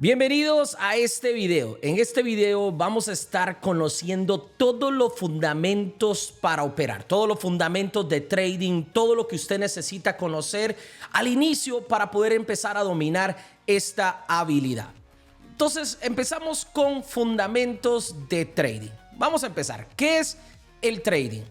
Bienvenidos a este video. En este video vamos a estar conociendo todos los fundamentos para operar, todos los fundamentos de trading, todo lo que usted necesita conocer al inicio para poder empezar a dominar esta habilidad. Entonces empezamos con fundamentos de trading. Vamos a empezar. ¿Qué es el trading?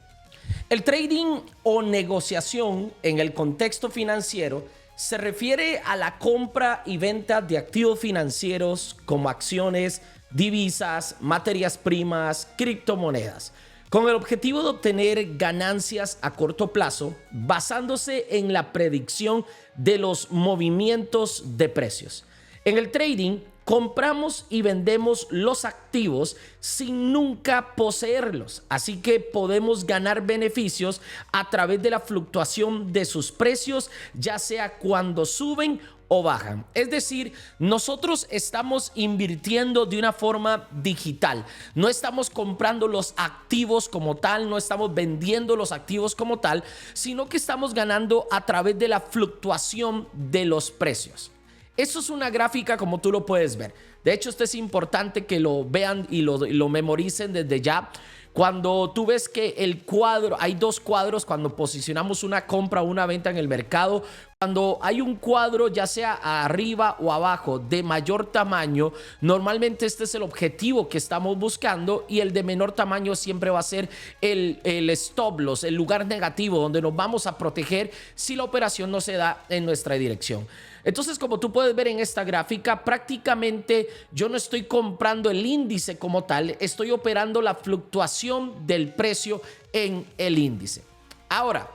El trading o negociación en el contexto financiero se refiere a la compra y venta de activos financieros como acciones, divisas, materias primas, criptomonedas, con el objetivo de obtener ganancias a corto plazo basándose en la predicción de los movimientos de precios. En el trading, compramos y vendemos los activos sin nunca poseerlos, así que podemos ganar beneficios a través de la fluctuación de sus precios, ya sea cuando suben o bajan. Es decir, nosotros estamos invirtiendo de una forma digital. No estamos comprando los activos como tal, no estamos vendiendo los activos como tal, sino que estamos ganando a través de la fluctuación de los precios. Eso es una gráfica como tú lo puedes ver. De hecho, esto es importante que lo vean y lo memoricen desde ya. Cuando tú ves que el cuadro, hay dos cuadros cuando posicionamos una compra o una venta en el mercado. Cuando hay un cuadro, ya sea arriba o abajo, de mayor tamaño, normalmente este es el objetivo que estamos buscando, y el de menor tamaño siempre va a ser el stop loss, el lugar negativo donde nos vamos a proteger si la operación no se da en nuestra dirección. Entonces, como tú puedes ver en esta gráfica, prácticamente yo no estoy comprando el índice como tal, estoy operando la fluctuación del precio en el índice. Ahora,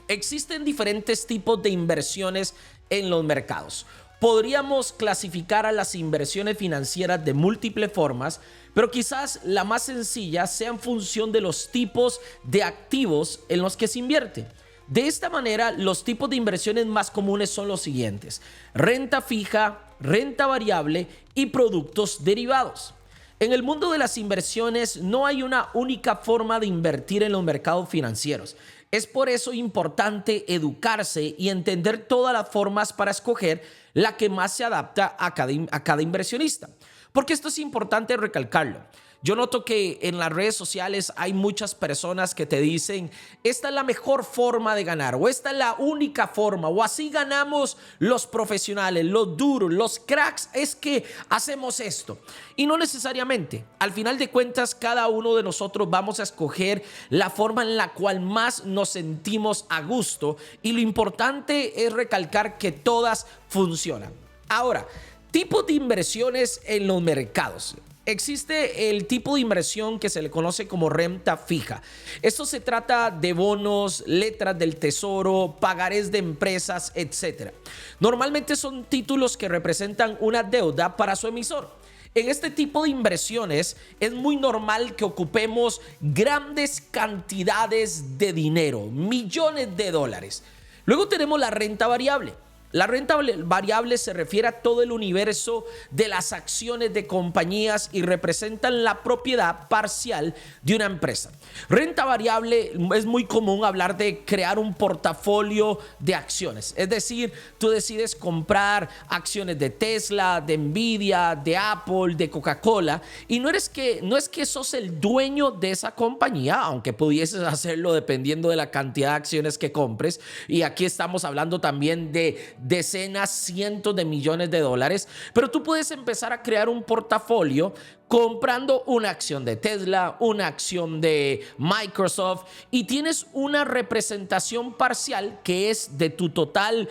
existen diferentes tipos de inversiones en los mercados. Podríamos clasificar a las inversiones financieras de múltiples formas, pero quizás la más sencilla sea en función de los tipos de activos en los que se invierte. De esta manera, los tipos de inversiones más comunes son los siguientes: renta fija, renta variable y productos derivados. En el mundo de las inversiones no hay una única forma de invertir en los mercados financieros. Es por eso importante educarse y entender todas las formas para escoger la que más se adapta a cada inversionista. Porque esto es importante recalcarlo. Yo noto que en las redes sociales hay muchas personas que te dicen: esta es la mejor forma de ganar, o esta es la única forma, o así ganamos los profesionales, los duros, los cracks, es que hacemos esto. Y no necesariamente. Al final de cuentas, cada uno de nosotros vamos a escoger la forma en la cual más nos sentimos a gusto, y lo importante es recalcar que todas funcionan. Ahora, tipos de inversiones en los mercados. Existe el tipo de inversión que se le conoce como renta fija. Esto se trata de bonos, letras del tesoro, pagarés de empresas, etc. Normalmente son títulos que representan una deuda para su emisor. En este tipo de inversiones es muy normal que ocupemos grandes cantidades de dinero, millones de dólares. Luego tenemos la renta variable. La renta variable se refiere a todo el universo de las acciones de compañías y representan la propiedad parcial de una empresa. Renta variable, es muy común hablar de crear un portafolio de acciones. Es decir, tú decides comprar acciones de Tesla, de Nvidia, de Apple, de Coca-Cola, y no es que sos el dueño de esa compañía, aunque pudieses hacerlo dependiendo de la cantidad de acciones que compres. Y aquí estamos hablando también de decenas, cientos de millones de dólares, pero tú puedes empezar a crear un portafolio comprando una acción de Tesla, una acción de Microsoft, y tienes una representación parcial que es de tu total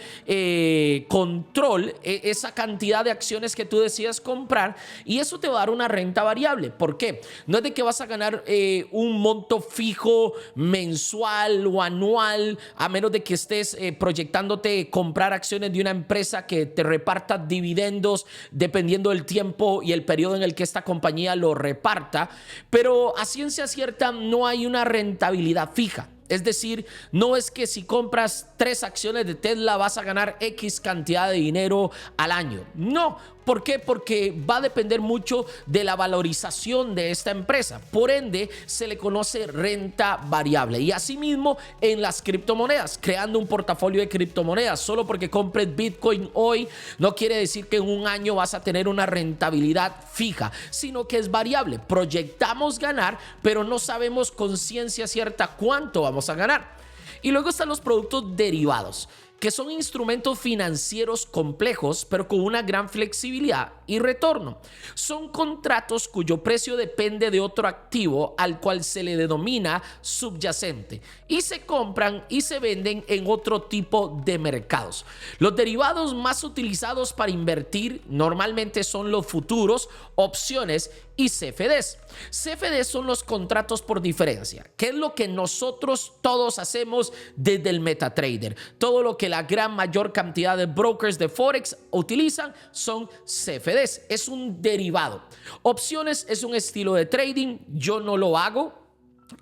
control, esa cantidad de acciones que tú decidas comprar, y eso te va a dar una renta variable. ¿Por qué? No es de que vas a ganar un monto fijo mensual o anual, a menos de que estés proyectándote comprar acciones de una empresa que te reparta dividendos dependiendo del tiempo y el periodo en el que esta compañía lo reparta, pero a ciencia cierta no hay una rentabilidad fija. Es decir, no es que si compras 3 acciones de Tesla vas a ganar X cantidad de dinero al año. No, ¿Por qué? Porque va a depender mucho de la valorización de esta empresa. Por ende, se le conoce renta variable. Y asimismo, en las criptomonedas, creando un portafolio de criptomonedas. Solo porque compres Bitcoin hoy no quiere decir que en un año vas a tener una rentabilidad fija, sino que es variable. Proyectamos ganar, pero no sabemos con ciencia cierta cuánto vamos a ganar. Y luego están los productos derivados, que son instrumentos financieros complejos, pero con una gran flexibilidad y retorno. Son contratos cuyo precio depende de otro activo al cual se le denomina subyacente y se compran y se venden en otro tipo de mercados. Los derivados más utilizados para invertir normalmente son los futuros, opciones y CFDs. CFDs son los contratos por diferencia, que es lo que nosotros todos hacemos desde el MetaTrader. Todo lo que la gran mayor cantidad de brokers de Forex utilizan son CFDs. Es un derivado. Opciones es un estilo de trading. Yo no lo hago.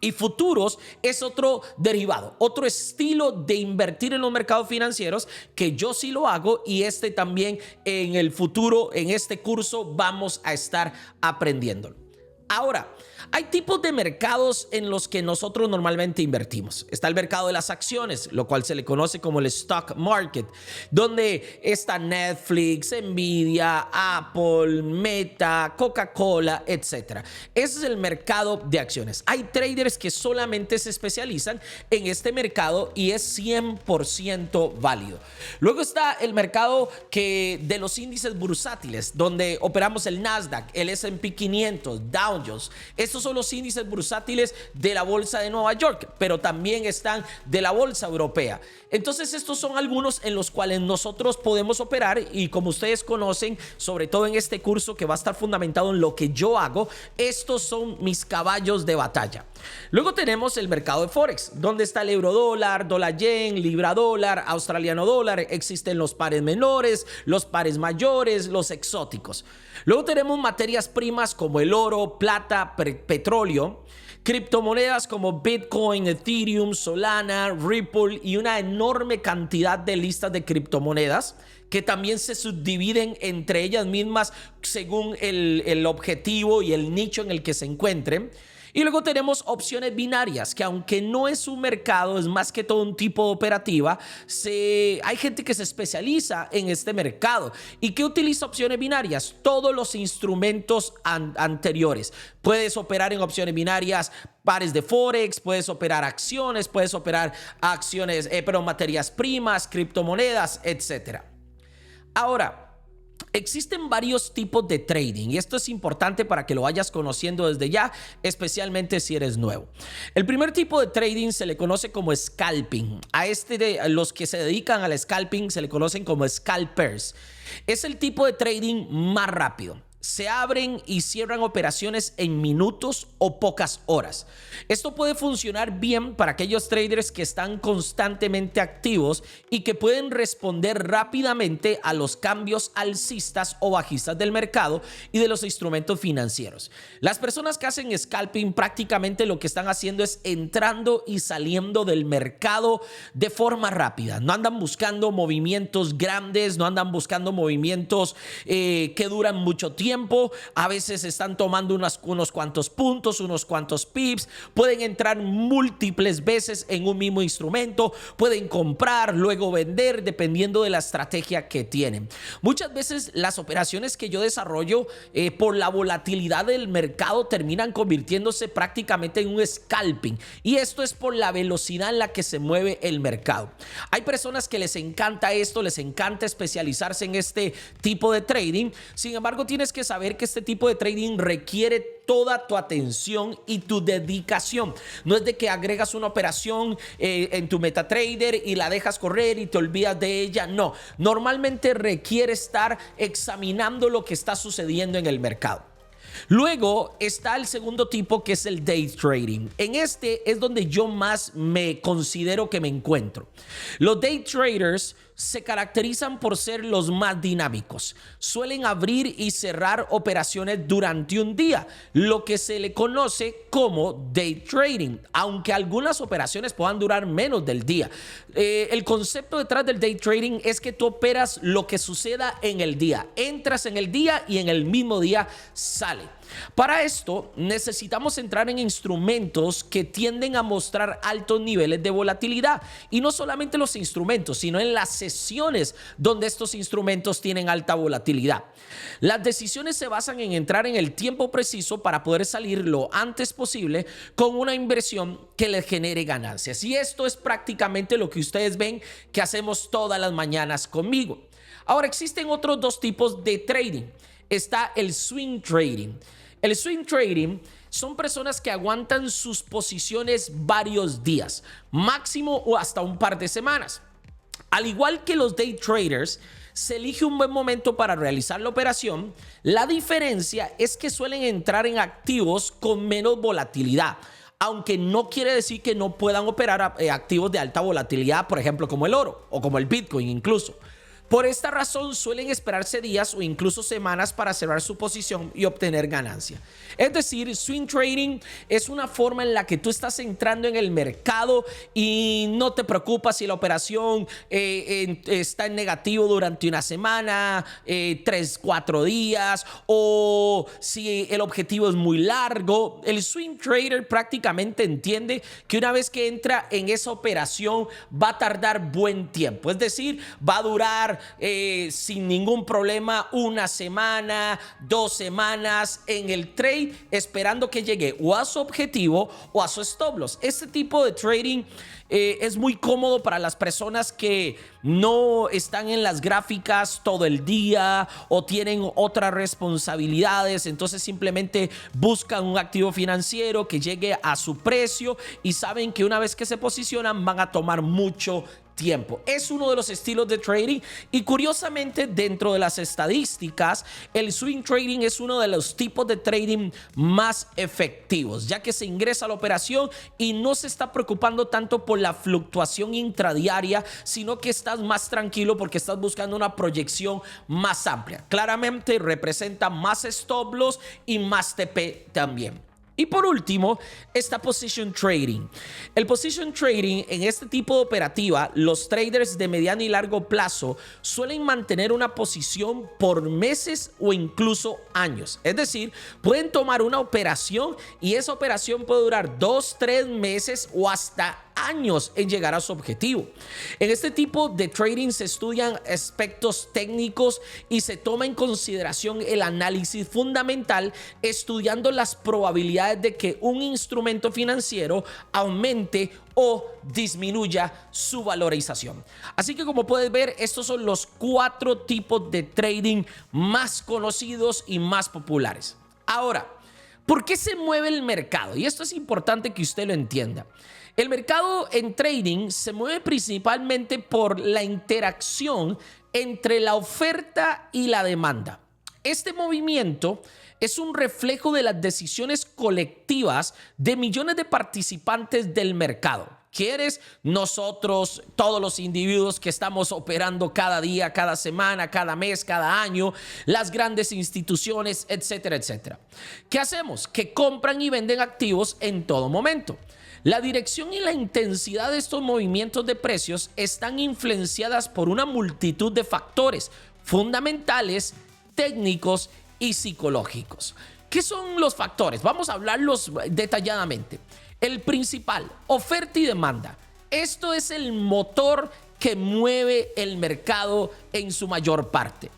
Y futuros es otro derivado, otro estilo de invertir en los mercados financieros que yo sí lo hago, y este también en el futuro, en este curso, vamos a estar aprendiéndolo. Ahora, hay tipos de mercados en los que nosotros normalmente invertimos. Está el mercado de las acciones, lo cual se le conoce como el stock market, donde está Netflix, Nvidia, Apple, Meta, Coca-Cola, etc. Ese es el mercado de acciones. Hay traders que solamente se especializan en este mercado y es 100% válido. Luego está el mercado de los índices bursátiles, donde operamos el Nasdaq, el S&P 500, Dow Jones. Estos son los índices bursátiles de la bolsa de Nueva York, pero también están de la bolsa europea. Entonces, estos son algunos en los cuales nosotros podemos operar, y como ustedes conocen, sobre todo en este curso que va a estar fundamentado en lo que yo hago, estos son mis caballos de batalla. Luego tenemos el mercado de Forex, donde está el euro dólar, dólar yen, libra dólar, australiano dólar. Existen los pares menores, los pares mayores, los exóticos. Luego tenemos materias primas como el oro, plata, petróleo, criptomonedas como Bitcoin, Ethereum, Solana, Ripple y una enorme cantidad de listas de criptomonedas que también se subdividen entre ellas mismas según el objetivo y el nicho en el que se encuentren. Y luego tenemos opciones binarias, que aunque no es un mercado, es más que todo un tipo de operativa. Hay gente que se especializa en este mercado. ¿Y qué utiliza opciones binarias? Todos los instrumentos anteriores. Puedes operar en opciones binarias, pares de Forex, puedes operar acciones, puedes operar materias primas, criptomonedas, etc. Ahora, existen varios tipos de trading y esto es importante para que lo vayas conociendo desde ya, especialmente si eres nuevo. El primer tipo de trading se le conoce como scalping. Los que se dedican al scalping se le conocen como scalpers. Es el tipo de trading más rápido. Se abren y cierran operaciones en minutos o pocas horas. Esto puede funcionar bien para aquellos traders que están constantemente activos y que pueden responder rápidamente a los cambios alcistas o bajistas del mercado y de los instrumentos financieros. Las personas que hacen scalping prácticamente lo que están haciendo es entrando y saliendo del mercado de forma rápida. No andan buscando movimientos grandes, no andan buscando movimientos que duran mucho tiempo. A veces están tomando unos cuantos puntos, unos cuantos pips. Pueden entrar múltiples veces en un mismo instrumento. Pueden comprar, luego vender, dependiendo de la estrategia que tienen. Muchas veces las operaciones que yo desarrollo por la volatilidad del mercado terminan convirtiéndose prácticamente en un scalping. Y esto es por la velocidad en la que se mueve el mercado. Hay personas que les encanta esto, les encanta especializarse en este tipo de trading. Sin embargo, tienes que saber que este tipo de trading requiere toda tu atención y tu dedicación. No es de que agregas una operación en tu MetaTrader y la dejas correr y te olvidas de ella. No, normalmente requiere estar examinando lo que está sucediendo en el mercado. Luego está el segundo tipo, que es el day trading. En este es donde yo más me considero que me encuentro. Los day traders se caracterizan por ser los más dinámicos. Suelen abrir y cerrar operaciones durante un día, lo que se le conoce como day trading, aunque algunas operaciones puedan durar menos del día. El concepto detrás del day trading es que tú operas lo que suceda en el día. Entras en el día y en el mismo día sale. Para esto necesitamos entrar en instrumentos que tienden a mostrar altos niveles de volatilidad, y no solamente los instrumentos, sino en las sesiones donde estos instrumentos tienen alta volatilidad. Las decisiones se basan en entrar en el tiempo preciso para poder salir lo antes posible con una inversión que les genere ganancias, y esto es prácticamente lo que ustedes ven que hacemos todas las mañanas conmigo. Ahora, existen otros dos tipos de trading. Está el swing trading. El swing trading son personas que aguantan sus posiciones varios días, máximo o hasta un par de semanas. Al igual que los day traders, se elige un buen momento para realizar la operación. La diferencia es que suelen entrar en activos con menos volatilidad, aunque no quiere decir que no puedan operar activos de alta volatilidad, por ejemplo, como el oro o como el Bitcoin incluso. Por esta razón suelen esperarse días o incluso semanas para cerrar su posición y obtener ganancia. Es decir, swing trading es una forma en la que tú estás entrando en el mercado y no te preocupas si la operación está en negativo durante una semana, 3, 4 días, o si el objetivo es muy largo. El swing trader prácticamente entiende que una vez que entra en esa operación va a tardar buen tiempo. Es decir, va a durar sin ningún problema una semana, 2 semanas en el trade, esperando que llegue o a su objetivo o a su stop loss. Este tipo de trading es muy cómodo para las personas que no están en las gráficas todo el día o tienen otras responsabilidades. Entonces simplemente buscan un activo financiero que llegue a su precio y saben que una vez que se posicionan van a tomar mucho tiempo. Es uno de los estilos de trading, y curiosamente, dentro de las estadísticas, el swing trading es uno de los tipos de trading más efectivos, ya que se ingresa a la operación y no se está preocupando tanto por la fluctuación intradiaria, sino que estás más tranquilo porque estás buscando una proyección más amplia. Claramente representa más stop loss y más TP también. Y por último, está position trading. El position trading, en este tipo de operativa, los traders de mediano y largo plazo suelen mantener una posición por meses o incluso años. Es decir, pueden tomar una operación y esa operación puede durar 2, 3 meses o hasta años en llegar a su objetivo. En este tipo de trading se estudian aspectos técnicos y se toma en consideración el análisis fundamental, estudiando las probabilidades de que un instrumento financiero aumente o disminuya su valorización. Así que, como puedes ver, estos son los 4 tipos de trading más conocidos y más populares. Ahora, ¿por qué se mueve el mercado? Y esto es importante que usted lo entienda. El mercado en trading se mueve principalmente por la interacción entre la oferta y la demanda. Este movimiento es un reflejo de las decisiones colectivas de millones de participantes del mercado. ¿Quieres? Nosotros, todos los individuos que estamos operando cada día, cada semana, cada mes, cada año, las grandes instituciones, etcétera, etcétera. ¿Qué hacemos? Que compran y venden activos en todo momento. La dirección y la intensidad de estos movimientos de precios están influenciadas por una multitud de factores fundamentales, técnicos y psicológicos. ¿Qué son los factores? Vamos a hablarlos detalladamente. El principal, oferta y demanda. Esto es el motor que mueve el mercado en su mayor parte.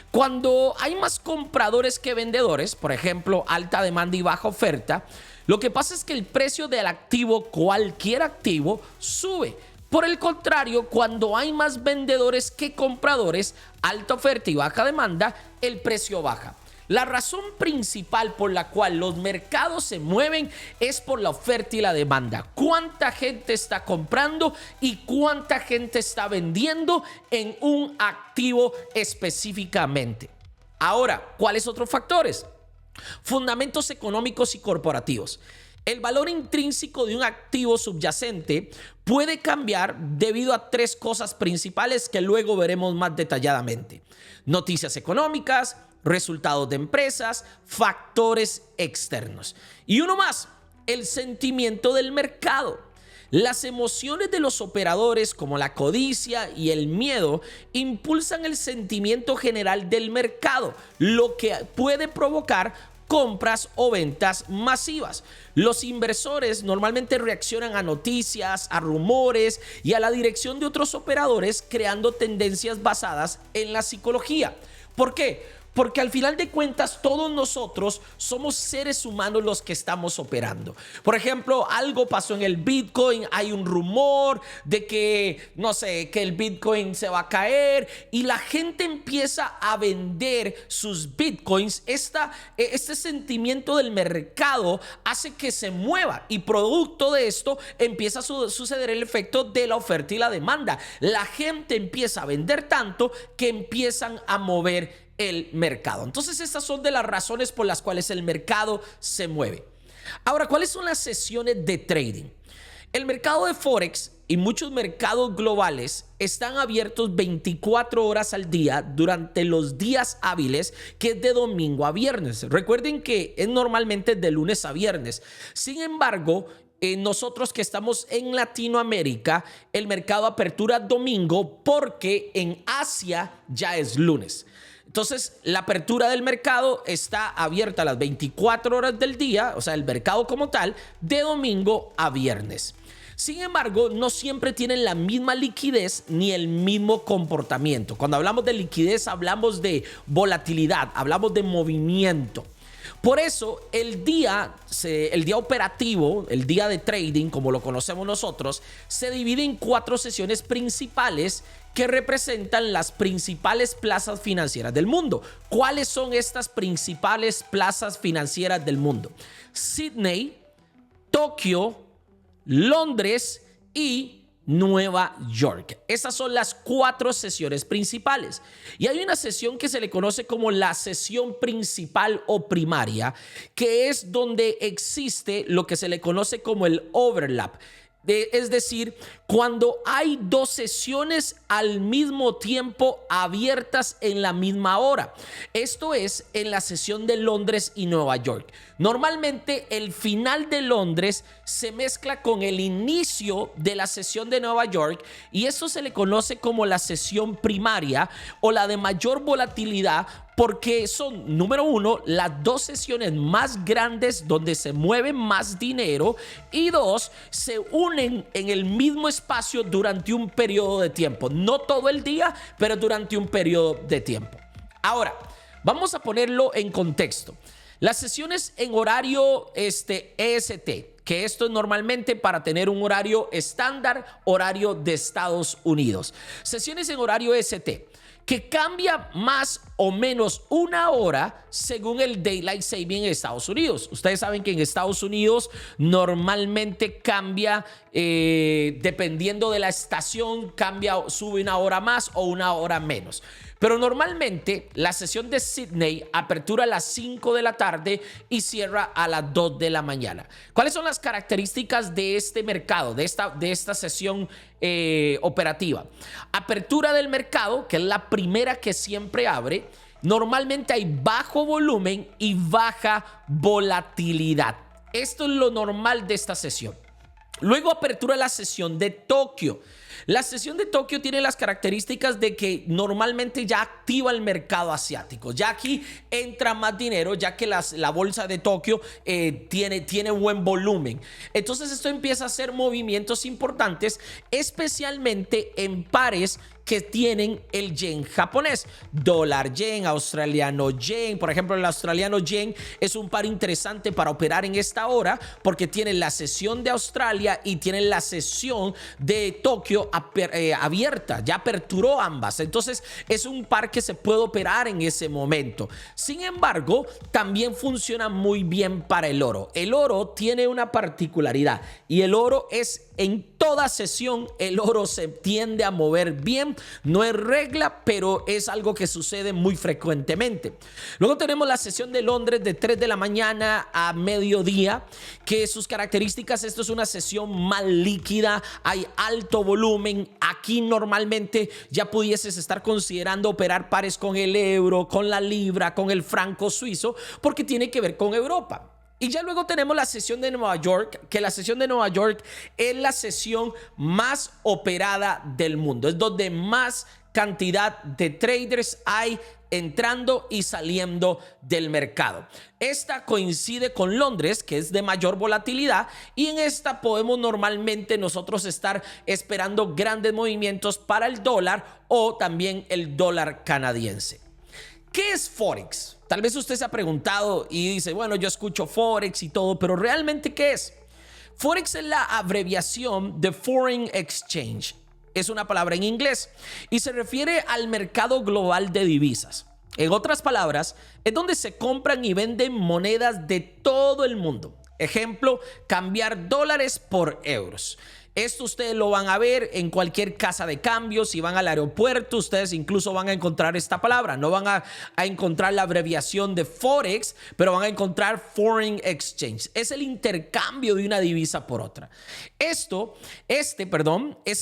Cuando hay más compradores que vendedores, por ejemplo, alta demanda y baja oferta, lo que pasa es que el precio del activo, cualquier activo, sube. Por el contrario, cuando hay más vendedores que compradores, alta oferta y baja demanda, el precio baja. La razón principal por la cual los mercados se mueven es por la oferta y la demanda. ¿Cuánta gente está comprando y cuánta gente está vendiendo en un activo específicamente? Ahora, ¿cuáles otros factores? Fundamentos económicos y corporativos. El valor intrínseco de un activo subyacente puede cambiar debido a tres cosas principales que luego veremos más detalladamente: noticias económicas, resultados de empresas, factores externos. Y uno más, el sentimiento del mercado. Las emociones de los operadores, como la codicia y el miedo, impulsan el sentimiento general del mercado, lo que puede provocar compras o ventas masivas. Los inversores normalmente reaccionan a noticias, a rumores y a la dirección de otros operadores, creando tendencias basadas en la psicología. ¿Por qué? Porque al final de cuentas todos nosotros somos seres humanos los que estamos operando. Por ejemplo, algo pasó en el Bitcoin, hay un rumor de que, no sé, que el Bitcoin se va a caer y la gente empieza a vender sus Bitcoins. Este sentimiento del mercado hace que se mueva y producto de esto empieza a suceder el efecto de la oferta y la demanda. La gente empieza a vender tanto que empiezan a mover el mercado. Entonces estas son de las razones por las cuales el mercado se mueve. Ahora, ¿cuáles son las sesiones de trading? El mercado de Forex y muchos mercados globales están abiertos 24 horas al día durante los días hábiles, que es de domingo a viernes. Recuerden que es normalmente de lunes a viernes. Sin embargo, nosotros que estamos en Latinoamérica, el mercado apertura domingo porque en Asia ya es lunes. Entonces, la apertura del mercado está abierta a las 24 horas del día, o sea, el mercado como tal, de domingo a viernes. Sin embargo, no siempre tienen la misma liquidez ni el mismo comportamiento. Cuando hablamos de liquidez, hablamos de volatilidad, hablamos de movimiento. Por eso, el día operativo, el día de trading, como lo conocemos nosotros, se divide en 4 sesiones principales que representan las principales plazas financieras del mundo. ¿Cuáles son estas principales plazas financieras del mundo? Sydney, Tokio, Londres y Nueva York. Esas son las 4 sesiones principales. Y hay una sesión que se le conoce como la sesión principal o primaria, que es donde existe lo que se le conoce como el overlap. Es decir, cuando hay 2 sesiones al mismo tiempo abiertas en la misma hora. Esto es en la sesión de Londres y Nueva York. Normalmente el final de Londres se mezcla con el inicio de la sesión de Nueva York y eso se le conoce como la sesión primaria o la de mayor volatilidad, porque son, número 1, las 2 sesiones más grandes donde se mueve más dinero y 2, se unen en el mismo espacio durante un periodo de tiempo. No todo el día, pero durante un periodo de tiempo. Ahora, vamos a ponerlo en contexto. Las sesiones en horario EST, que esto es normalmente para tener un horario estándar, horario de Estados Unidos. Sesiones en horario EST, que cambia más o menos 1 hora según el Daylight Saving en Estados Unidos. Ustedes saben que en Estados Unidos normalmente cambia, dependiendo de la estación, sube 1 hora más o 1 hora menos. Pero normalmente la sesión de Sydney apertura a las 5 de la tarde y cierra a las 2 de la mañana. ¿Cuáles son las características de este mercado, de esta sesión operativa? Apertura del mercado, que es la primera que siempre abre. Normalmente hay bajo volumen y baja volatilidad. Esto es lo normal de esta sesión. Luego apertura la sesión de Tokio. La sesión de Tokio tiene las características de que normalmente ya activa el mercado asiático. Ya aquí entra más dinero, ya que la bolsa de Tokio tiene buen volumen. Entonces esto empieza a hacer movimientos importantes, especialmente en pares que tienen el yen japonés, dólar yen, australiano yen. Por ejemplo, el australiano yen es un par interesante para operar en esta hora porque tiene la sesión de Australia y tiene la sesión de Tokio abierta, ya aperturó ambas. Entonces es un par que se puede operar en ese momento. Sin embargo, también funciona muy bien para el oro. El oro tiene una particularidad y el oro es en toda sesión, el oro se tiende a mover bien. No es regla, pero es algo que sucede muy frecuentemente. Luego tenemos la sesión de Londres de 3 de la mañana a mediodía, que sus características, esto es una sesión más líquida, hay alto volumen. Aquí normalmente ya pudieses estar considerando operar pares con el euro, con la libra, con el franco suizo, porque tiene que ver con Europa. Y ya luego tenemos la sesión de Nueva York, que la sesión de Nueva York es la sesión más operada del mundo. Es donde más cantidad de traders hay entrando y saliendo del mercado. Esta coincide con Londres, que es de mayor volatilidad, y en esta podemos normalmente nosotros estar esperando grandes movimientos para el dólar o también el dólar canadiense. ¿Qué es Forex? Tal vez usted se ha preguntado y dice, bueno, yo escucho Forex y todo, pero ¿realmente qué es? Forex es la abreviación de Foreign Exchange. Es una palabra en inglés y se refiere al mercado global de divisas. En otras palabras, es donde se compran y venden monedas de todo el mundo. Ejemplo, cambiar dólares por euros. Esto ustedes lo van a ver en cualquier casa de cambio. Si van al aeropuerto, ustedes incluso van a encontrar esta palabra. No van a encontrar la abreviación de Forex, pero van a encontrar Foreign Exchange. Es el intercambio de una divisa por otra. Es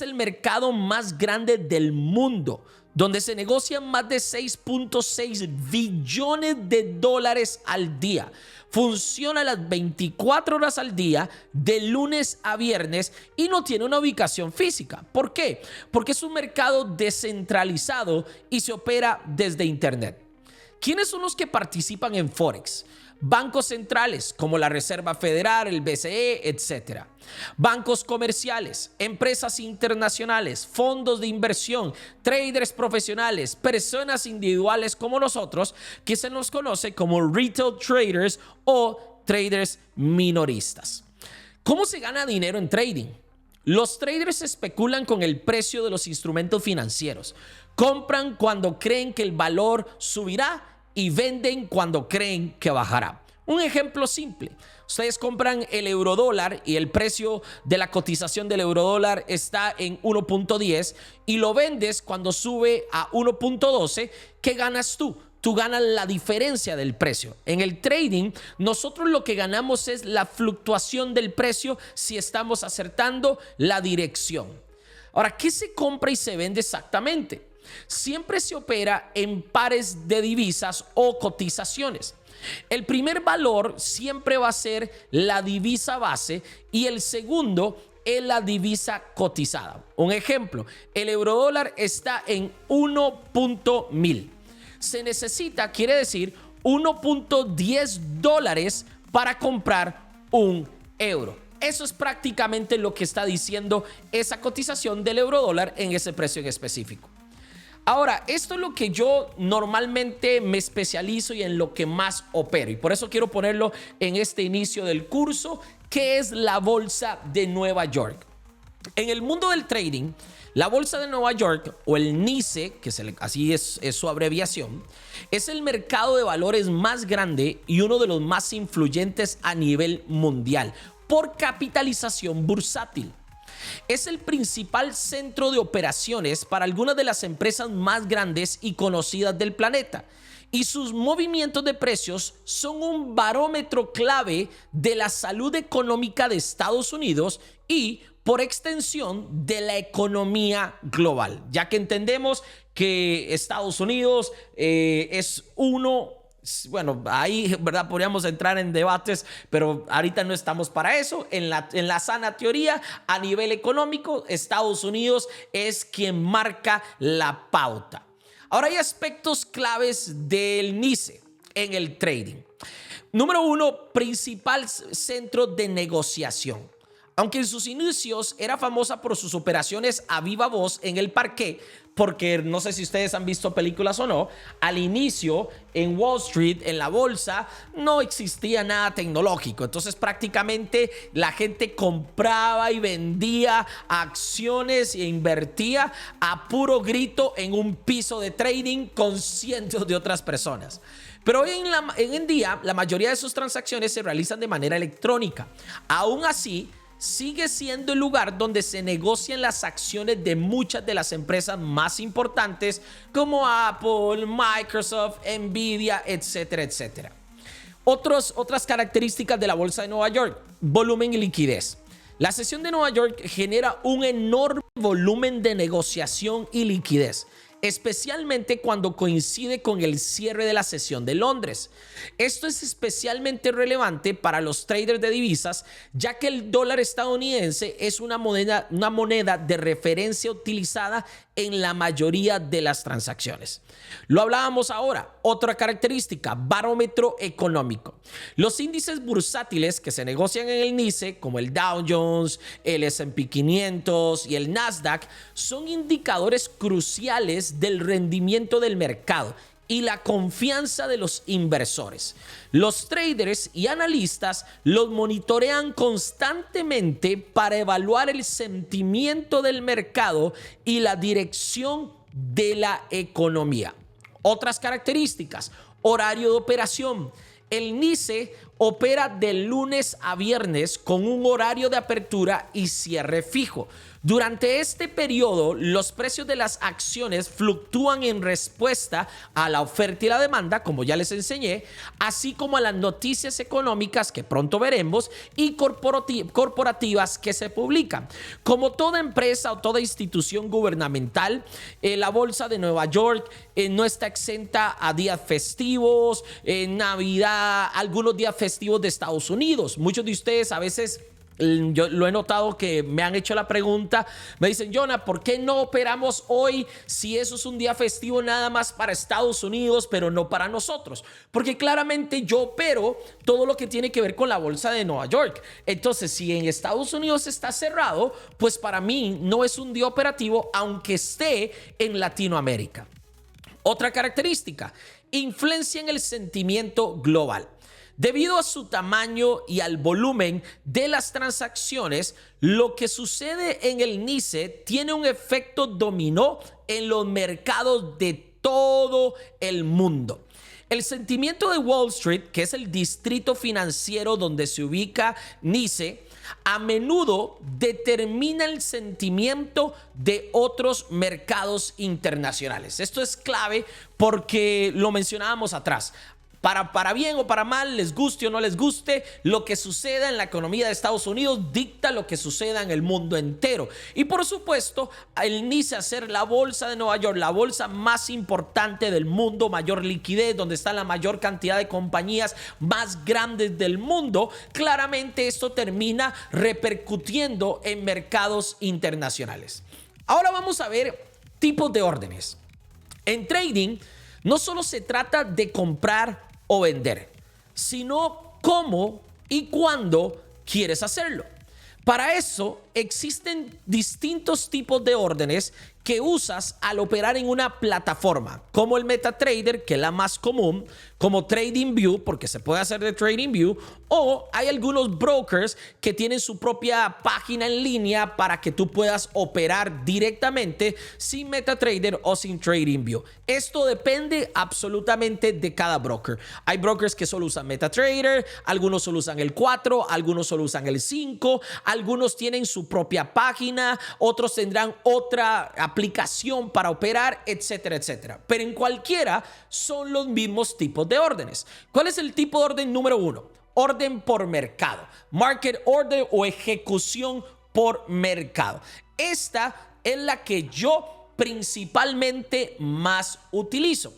el mercado más grande del mundo, donde se negocian más de 6.6 billones de dólares al día. Funciona las 24 horas al día, de lunes a viernes, y no tiene una ubicación física. ¿Por qué? Porque es un mercado descentralizado y se opera desde Internet. ¿Quiénes son los que participan en Forex? Bancos centrales como la Reserva Federal, el BCE, etc. Bancos comerciales, empresas internacionales, fondos de inversión, traders profesionales, personas individuales como nosotros, que se nos conoce como retail traders o traders minoristas. ¿Cómo se gana dinero en trading? Los traders especulan con el precio de los instrumentos financieros. Compran cuando creen que el valor subirá y venden cuando creen que bajará. Un ejemplo simple: ustedes compran el eurodólar y el precio de la cotización del eurodólar está en 1.10 y lo vendes cuando sube a 1.12. ¿Qué ganas tú? Tú ganas la diferencia del precio. En el trading, nosotros lo que ganamos es la fluctuación del precio si estamos acertando la dirección. Ahora, ¿qué se compra y se vende exactamente? Siempre se opera en pares de divisas o cotizaciones. El primer valor siempre va a ser la divisa base y el segundo es la divisa cotizada. Un ejemplo, el eurodólar está en 1.1000. Se necesita, quiere decir, 1.10 dólares para comprar un euro. Eso es prácticamente lo que está diciendo esa cotización del eurodólar en ese precio en específico. Ahora, esto es lo que yo normalmente me especializo y en lo que más opero. Y por eso quiero ponerlo en este inicio del curso, que es la Bolsa de Nueva York. En el mundo del trading, la Bolsa de Nueva York, o el NYSE, que así es su abreviación, es el mercado de valores más grande y uno de los más influyentes a nivel mundial por capitalización bursátil. Es el principal centro de operaciones para algunas de las empresas más grandes y conocidas del planeta. Y sus movimientos de precios son un barómetro clave de la salud económica de Estados Unidos y, por extensión, de la economía global. Ya que entendemos que Estados Unidos es uno. Bueno, ahí, ¿verdad? Podríamos entrar en debates, pero ahorita no estamos para eso. En la sana teoría, a nivel económico, Estados Unidos es quien marca la pauta. Ahora, hay aspectos claves del NYSE en el trading. Número uno, principal centro de negociación. Aunque en sus inicios era famosa por sus operaciones a viva voz en el parqué, porque no sé si ustedes han visto películas o no, al inicio en Wall Street, en la bolsa, no existía nada tecnológico. Entonces prácticamente la gente compraba y vendía acciones e invertía a puro grito en un piso de trading con cientos de otras personas. Pero hoy en día la mayoría de sus transacciones se realizan de manera electrónica. Aún así, sigue siendo el lugar donde se negocian las acciones de muchas de las empresas más importantes como Apple, Microsoft, Nvidia, etcétera, etcétera. Otras características de la bolsa de Nueva York: volumen y liquidez. La sesión de Nueva York genera un enorme volumen de negociación y liquidez, especialmente cuando coincide con el cierre de la sesión de Londres. Esto es especialmente relevante para los traders de divisas, ya que el dólar estadounidense es una moneda de referencia utilizada en la mayoría de las transacciones. Lo hablábamos ahora. Otra característica: barómetro económico. Los índices bursátiles que se negocian en el NYSE, como el Dow Jones, el S&P 500 y el Nasdaq, son indicadores cruciales del rendimiento del mercado y la confianza de los inversores. Los traders y analistas los monitorean constantemente para evaluar el sentimiento del mercado y la dirección de la economía. Otras características: horario de operación. El NYSE opera de lunes a viernes con un horario de apertura y cierre fijo. Durante este periodo, los precios de las acciones fluctúan en respuesta a la oferta y la demanda, como ya les enseñé, así como a las noticias económicas que pronto veremos y corporativas que se publican. Como toda empresa o toda institución gubernamental, la bolsa de Nueva York no está exenta a días festivos, Navidad, algunos días festivos de Estados Unidos. Muchos de ustedes a veces, yo lo he notado, que me han hecho la pregunta, me dicen: Jonah, ¿por qué no operamos hoy si eso es un día festivo nada más para Estados Unidos, pero no para nosotros? Porque claramente yo opero todo lo que tiene que ver con la bolsa de Nueva York. Entonces, si en Estados Unidos está cerrado, pues para mí no es un día operativo, aunque esté en Latinoamérica. Otra característica: influencia en el sentimiento global. Debido a su tamaño y al volumen de las transacciones, lo que sucede en el NYSE tiene un efecto dominó en los mercados de todo el mundo. El sentimiento de Wall Street, que es el distrito financiero donde se ubica NYSE, a menudo determina el sentimiento de otros mercados internacionales. Esto es clave porque lo mencionábamos atrás. Para bien o para mal, les guste o no les guste, lo que suceda en la economía de Estados Unidos dicta lo que suceda en el mundo entero. Y por supuesto, el NYSE, a ser la bolsa de Nueva York, la bolsa más importante del mundo, mayor liquidez, donde está la mayor cantidad de compañías más grandes del mundo, claramente esto termina repercutiendo en mercados internacionales. Ahora vamos a ver tipos de órdenes. En trading, no solo se trata de comprar o vender, sino cómo y cuándo quieres hacerlo. Para eso existen distintos tipos de órdenes que usas al operar en una plataforma, como el MetaTrader, que es la más común, como TradingView, porque se puede hacer de TradingView, o hay algunos brokers que tienen su propia página en línea para que tú puedas operar directamente sin MetaTrader o sin TradingView. Esto depende absolutamente de cada broker. Hay brokers que solo usan MetaTrader, algunos solo usan el 4, algunos solo usan el 5, algunos tienen su propia página, otros tendrán otra aplicación para operar, etcétera, etcétera. Pero en cualquiera son los mismos tipos de órdenes. ¿Cuál es el tipo de orden número 1? Orden por mercado, market order o ejecución por mercado. Esta es la que yo principalmente más utilizo.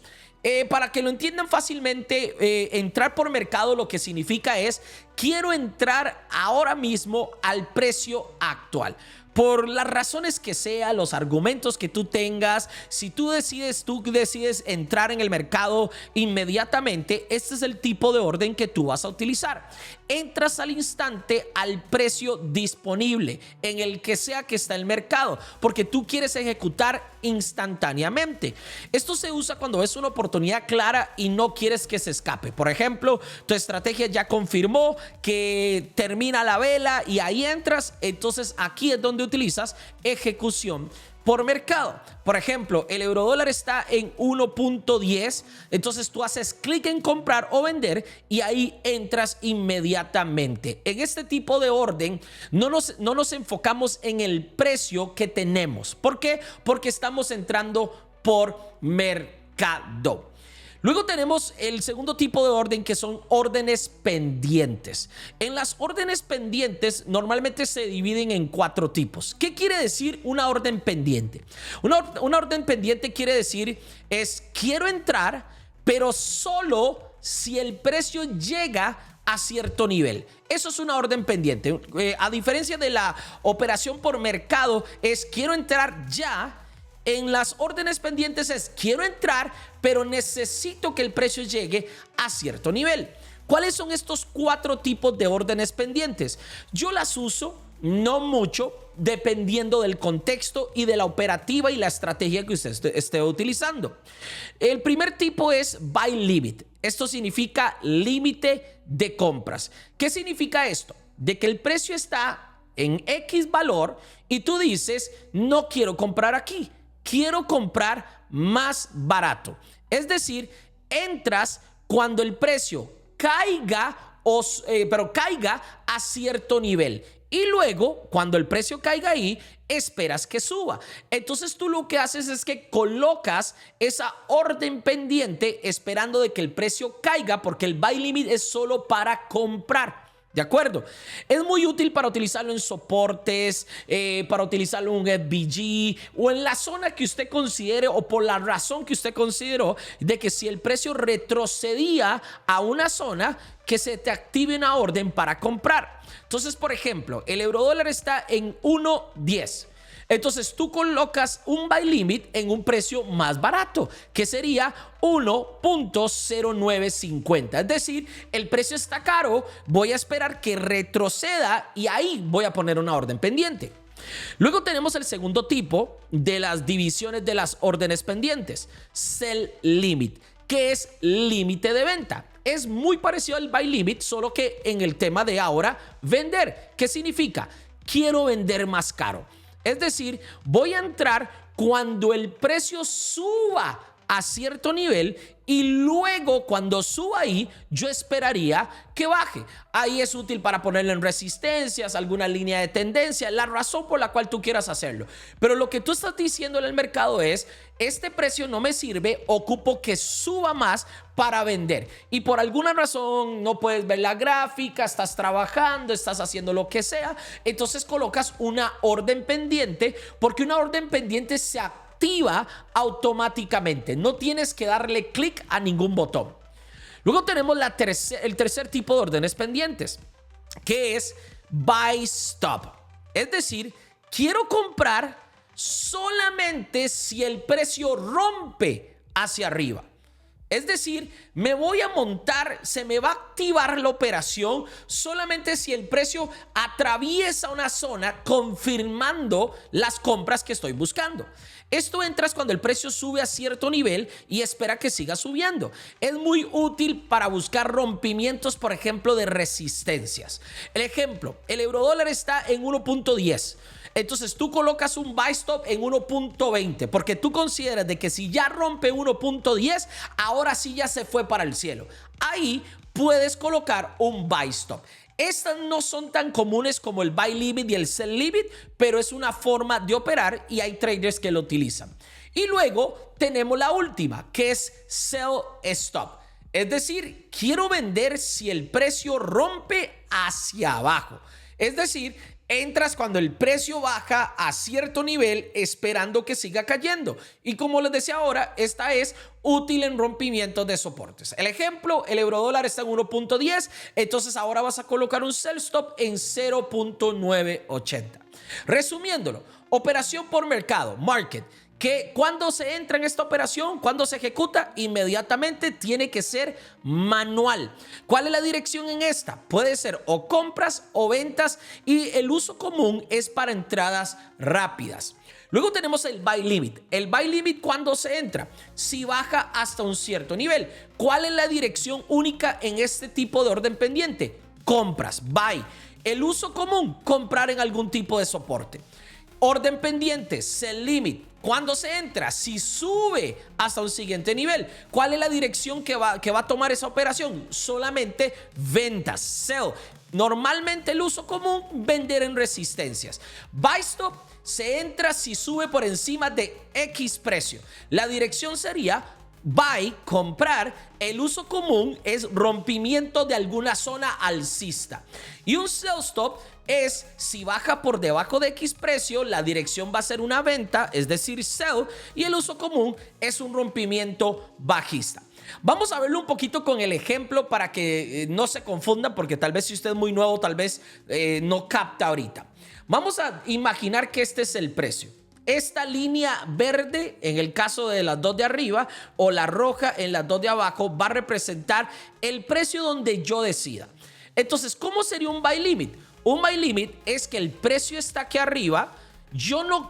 Para que lo entiendan fácilmente, entrar por mercado lo que significa es: quiero entrar ahora mismo al precio actual. por las razones que sea, los argumentos que tú tengas, si tú decides entrar en el mercado inmediatamente, este es el tipo de orden que tú vas a utilizar. Entras al instante al precio disponible en el que sea que está el mercado, porque tú quieres ejecutar instantáneamente. Esto se usa cuando ves una oportunidad clara y no quieres que se escape. Por ejemplo, tu estrategia ya confirmó que termina la vela y ahí entras, entonces aquí es donde utilizas ejecución por mercado. Por ejemplo, el eurodólar está en 1.10, entonces tú haces clic en comprar o vender y ahí entras inmediatamente. En este tipo de orden no nos enfocamos en el precio que tenemos. ¿Por qué? Porque estamos entrando por mercado. Luego tenemos el segundo tipo de orden, que son órdenes pendientes. En las órdenes pendientes normalmente se dividen en 4 tipos. ¿Qué quiere decir una orden pendiente? Una orden pendiente quiere decir quiero entrar, pero solo si el precio llega a cierto nivel. Eso es una orden pendiente. A diferencia de la operación por mercado, quiero entrar ya. En las órdenes pendientes quiero entrar, pero necesito que el precio llegue a cierto nivel. ¿Cuáles son estos 4 tipos de órdenes pendientes? Yo las uso, no mucho, dependiendo del contexto y de la operativa y la estrategia que usted esté utilizando. El primer tipo es buy limit. Esto significa límite de compras. ¿Qué significa esto? De que el precio está en X valor y tú dices, no quiero comprar aquí. Quiero comprar más barato. Es decir, entras cuando el precio caiga, pero caiga a cierto nivel. Y luego, cuando el precio caiga ahí, esperas que suba. Entonces tú lo que haces es que colocas esa orden pendiente esperando de que el precio caiga, porque el buy limit es solo para comprar. ¿De acuerdo? Es muy útil para utilizarlo en soportes, para utilizarlo en un FBG o en la zona que usted considere, o por la razón que usted consideró de que si el precio retrocedía a una zona, que se te active una orden para comprar. Entonces, por ejemplo, el eurodólar está en 1.10. Entonces tú colocas un buy limit en un precio más barato, que sería 1.0950. Es decir, el precio está caro, voy a esperar que retroceda y ahí voy a poner una orden pendiente. Luego tenemos el segundo tipo de las divisiones de las órdenes pendientes, sell limit, que es límite de venta. Es muy parecido al buy limit, solo que en el tema de ahora, vender. ¿Qué significa? Quiero vender más caro. Es decir, voy a entrar cuando el precio suba a cierto nivel y luego cuando suba ahí, yo esperaría que baje. Ahí es útil para ponerlo en resistencias, alguna línea de tendencia, la razón por la cual tú quieras hacerlo. Pero lo que tú estás diciendo en el mercado es, este precio no me sirve, ocupo que suba más para vender. Y por alguna razón no puedes ver la gráfica, estás trabajando, estás haciendo lo que sea. Entonces colocas una orden pendiente, porque una orden pendiente se activa automáticamente. No tienes que darle clic a ningún botón. Luego tenemos el tercer tipo de órdenes pendientes, que es buy stop. Es decir, quiero comprar solamente si el precio rompe hacia arriba. Es decir, me voy a montar, se me va a activar la operación solamente si el precio atraviesa una zona confirmando las compras que estoy buscando. Esto entras cuando el precio sube a cierto nivel y espera que siga subiendo. Es muy útil para buscar rompimientos, por ejemplo, de resistencias. El ejemplo, el eurodólar está en 1.10. Entonces tú colocas un buy stop en 1.20 porque tú consideras de que si ya rompe 1.10, ahora sí ya se fue para el cielo. Ahí puedes colocar un buy stop. Estas no son tan comunes como el buy limit y el sell limit, pero es una forma de operar y hay traders que lo utilizan. Y luego tenemos la última, que es sell stop. Es decir, quiero vender si el precio rompe hacia abajo. Es decir, Entras cuando el precio baja a cierto nivel esperando que siga cayendo. Y como les decía ahora, esta es útil en rompimientos de soportes. El ejemplo, el eurodólar está en 1.10, entonces ahora vas a colocar un sell stop en 0.980. Resumiéndolo, operación por mercado, market, que cuando se entra en esta operación, cuando se ejecuta, inmediatamente tiene que ser manual. ¿Cuál es la dirección en esta? Puede ser o compras o ventas, y el uso común es para entradas rápidas. Luego tenemos el buy limit. El buy limit, cuando se entra, si baja hasta un cierto nivel. ¿Cuál es la dirección única en este tipo de orden pendiente? Compras, buy. El uso común, comprar en algún tipo de soporte. Orden pendiente, sell limit. Cuando se entra, si sube hasta un siguiente nivel, ¿cuál es la dirección que va a tomar esa operación? Solamente ventas, sell. Normalmente el uso común, vender en resistencias. Buy stop, se entra si sube por encima de X precio. La dirección sería buy, comprar. El uso común es rompimiento de alguna zona alcista. Y un sell stop es si baja por debajo de X precio, la dirección va a ser una venta, es decir, sell, y el uso común es un rompimiento bajista. Vamos a verlo un poquito con el ejemplo para que no se confunda, porque tal vez si usted es muy nuevo, tal vez no capta ahorita. Vamos a imaginar que este es el precio. Esta línea verde, en el caso de las dos de arriba, o la roja en las dos de abajo, va a representar el precio donde yo decida. Entonces, ¿cómo sería un buy limit? Un buy limit es que el precio está aquí arriba, yo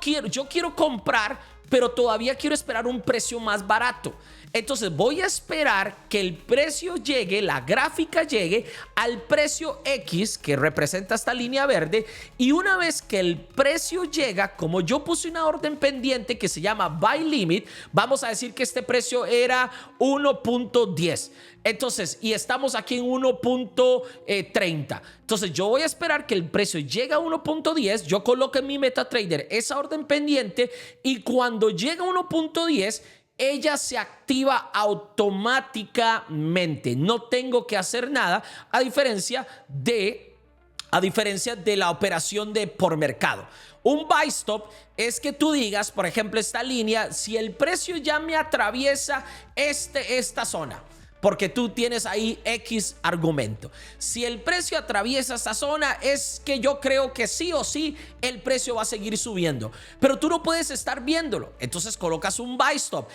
quiero comprar, pero todavía quiero esperar un precio más barato. Entonces voy a esperar que el precio llegue, la gráfica llegue al precio X, que representa esta línea verde, y una vez que el precio llega, como yo puse una orden pendiente que se llama buy limit, vamos a decir que este precio era 1.10. Entonces, y estamos aquí en 1.30. Entonces yo voy a esperar que el precio llegue a 1.10, yo coloque en mi MetaTrader esa orden pendiente, y cuando llega a 1.10, ella se activa automáticamente. No tengo que hacer nada, a diferencia de la operación de por mercado. Un buy stop es que tú digas, por ejemplo, esta línea, si el precio ya me atraviesa esta zona, porque tú tienes ahí X argumento. Si el precio atraviesa esta zona, es que yo creo que sí o sí el precio va a seguir subiendo. Pero tú no puedes estar viéndolo. Entonces colocas un buy stop.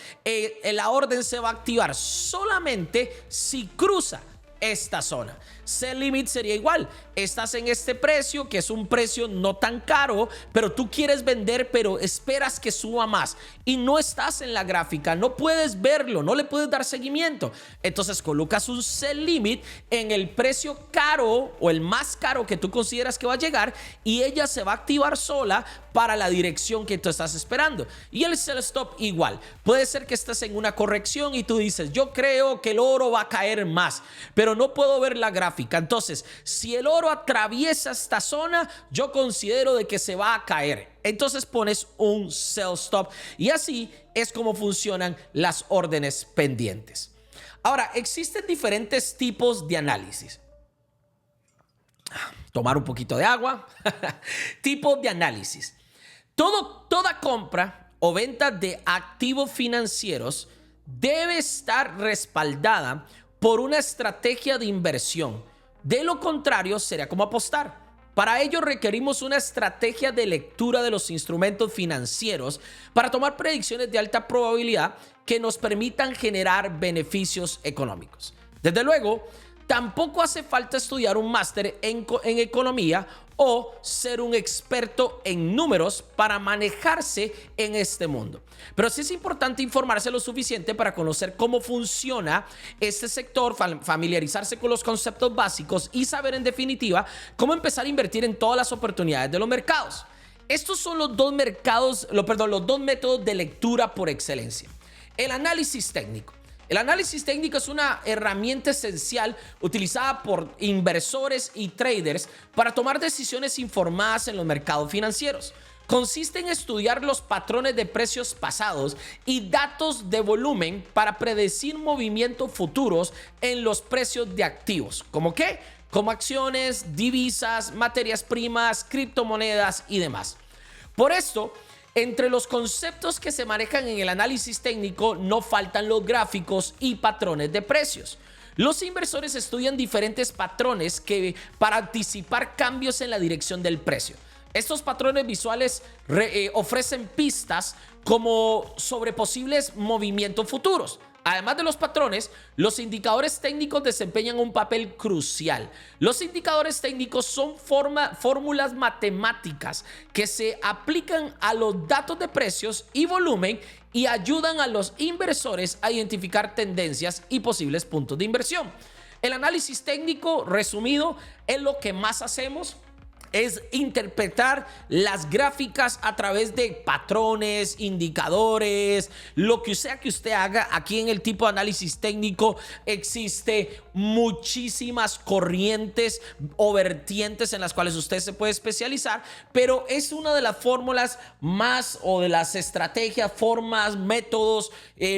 La orden se va a activar solamente si cruza esta zona. Sell limit sería igual. Estás en este precio, que es un precio no tan caro, pero tú quieres vender, pero esperas que suba más y no estás en la gráfica, no puedes verlo, no le puedes dar seguimiento. Entonces colocas un sell limit en el precio caro o el más caro que tú consideras que va a llegar, y ella se va a activar sola para la dirección que tú estás esperando. Y el sell stop igual. Puede ser que estés en una corrección y tú dices, yo creo que el oro va a caer más, pero no puedo ver la gráfica. Entonces, si el oro atraviesa esta zona, yo considero de que se va a caer. Entonces pones un sell stop, y así es como funcionan las órdenes pendientes. Ahora, existen diferentes tipos de análisis. Tomar un poquito de agua. Tipos de análisis. Toda compra o venta de activos financieros debe estar respaldada por una estrategia de inversión. De lo contrario, sería como apostar. Para ello requerimos una estrategia de lectura de los instrumentos financieros para tomar predicciones de alta probabilidad que nos permitan generar beneficios económicos. Desde luego, tampoco hace falta estudiar un máster en economía o ser un experto en números para manejarse en este mundo. Pero sí es importante informarse lo suficiente para conocer cómo funciona este sector, familiarizarse con los conceptos básicos y saber en definitiva cómo empezar a invertir en todas las oportunidades de los mercados. Estos son los dos métodos de lectura por excelencia. El análisis técnico. El análisis técnico es una herramienta esencial utilizada por inversores y traders para tomar decisiones informadas en los mercados financieros. Consiste en estudiar los patrones de precios pasados y datos de volumen para predecir movimientos futuros en los precios de activos. ¿Cómo qué? como acciones, divisas, materias primas, criptomonedas y demás. Por esto, entre los conceptos que se manejan en el análisis técnico no faltan los gráficos y patrones de precios. Los inversores estudian diferentes patrones para anticipar cambios en la dirección del precio. Estos patrones visuales ofrecen pistas como sobre posibles movimientos futuros. Además de los patrones, los indicadores técnicos desempeñan un papel crucial. Los indicadores técnicos son fórmulas matemáticas que se aplican a los datos de precios y volumen y ayudan a los inversores a identificar tendencias y posibles puntos de inversión. El análisis técnico, resumido, es lo que más hacemos. Es interpretar las gráficas a través de patrones, indicadores, lo que sea que usted haga. Aquí en el tipo de análisis técnico existe muchísimas corrientes o vertientes en las cuales usted se puede especializar, pero es una de las fórmulas más o de las estrategias, formas, métodos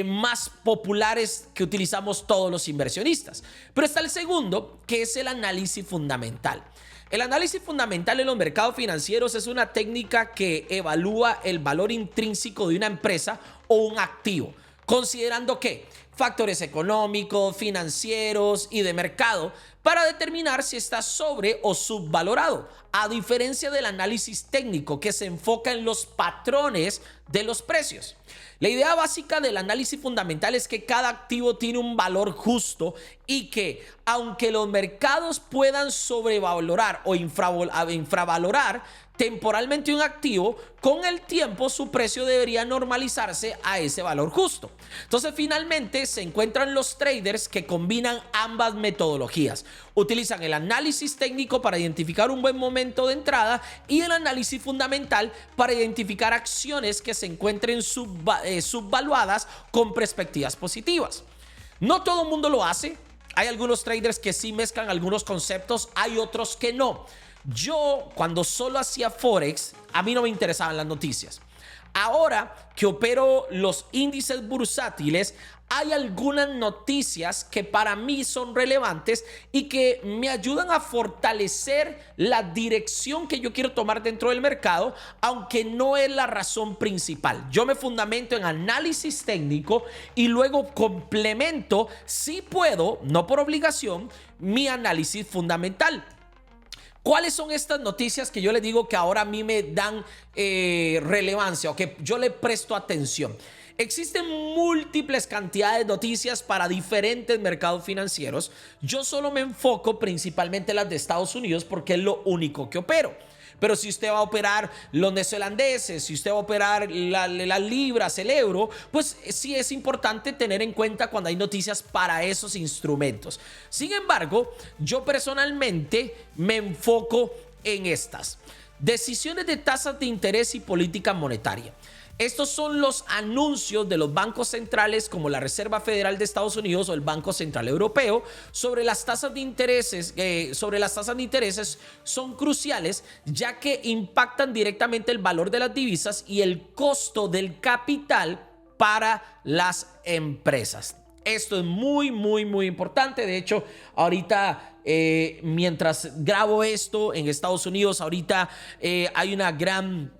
más populares que utilizamos todos los inversionistas. Pero está el segundo, que es el análisis fundamental. El análisis fundamental en los mercados financieros es una técnica que evalúa el valor intrínseco de una empresa o un activo, considerando que factores económicos, financieros y de mercado para determinar si está sobre o subvalorado, a diferencia del análisis técnico que se enfoca en los patrones de los precios. La idea básica del análisis fundamental es que cada activo tiene un valor justo y que, aunque los mercados puedan sobrevalorar o infravalorar temporalmente un activo, con el tiempo su precio debería normalizarse a ese valor justo. Entonces, finalmente se encuentran los traders que combinan ambas metodologías. Utilizan el análisis técnico para identificar un buen momento de entrada y el análisis fundamental para identificar acciones que se encuentren subvaluadas con perspectivas positivas. No todo el mundo lo hace. Hay algunos traders que sí mezclan algunos conceptos, hay otros que no. Yo, cuando solo hacía Forex, a mí no me interesaban las noticias. Ahora que opero los índices bursátiles, hay algunas noticias que para mí son relevantes y que me ayudan a fortalecer la dirección que yo quiero tomar dentro del mercado, aunque no es la razón principal. Yo me fundamento en análisis técnico y luego complemento, si puedo, no por obligación, mi análisis fundamental. ¿Cuáles son estas noticias que yo les digo que ahora a mí me dan relevancia o que yo le presto atención? Existen múltiples cantidades de noticias para diferentes mercados financieros. Yo solo me enfoco principalmente en las de Estados Unidos porque es lo único que opero. Pero si usted va a operar los neozelandeses, si usted va a operar las libras, el euro, pues sí es importante tener en cuenta cuando hay noticias para esos instrumentos. Sin embargo, yo personalmente me enfoco en estas: decisiones de tasas de interés y política monetaria. Estos son los anuncios de los bancos centrales como la Reserva Federal de Estados Unidos o el Banco Central Europeo sobre las tasas de intereses. Son cruciales ya que impactan directamente el valor de las divisas y el costo del capital para las empresas. Esto es muy importante. De hecho, ahorita mientras grabo esto en Estados Unidos, ahorita hay una gran...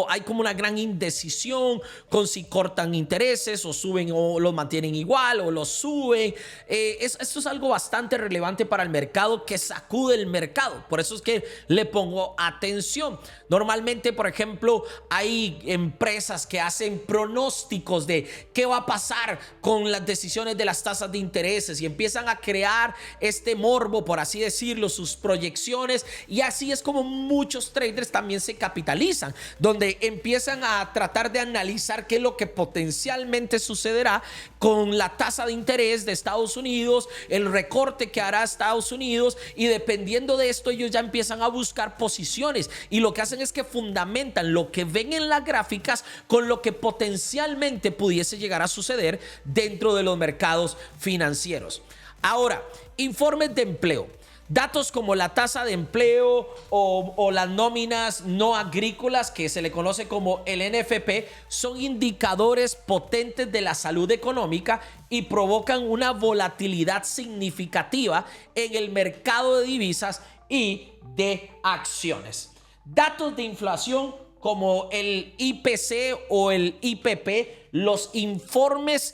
hay como una gran indecisión con si cortan intereses o suben o los mantienen igual o los suben. Esto es algo bastante relevante para el mercado que sacude el mercado. Por eso es que le pongo atención. Normalmente, por ejemplo, hay empresas que hacen pronósticos de qué va a pasar con las decisiones de las tasas de intereses y empiezan a crear este morbo, por así decirlo, sus proyecciones, y así es como muchos traders también se capitalizan, donde empiezan a tratar de analizar qué es lo que potencialmente sucederá con la tasa de interés de Estados Unidos, el recorte que hará Estados Unidos, y dependiendo de esto ellos ya empiezan a buscar posiciones y lo que hacen es que fundamentan lo que ven en las gráficas con lo que potencialmente pudiese llegar a suceder dentro de los mercados financieros. Ahora, informes de empleo. Datos como la tasa de empleo o las nóminas no agrícolas, que se le conoce como el NFP, son indicadores potentes de la salud económica y provocan una volatilidad significativa en el mercado de divisas y de acciones. Datos de inflación como el IPC o el IPP, estos informes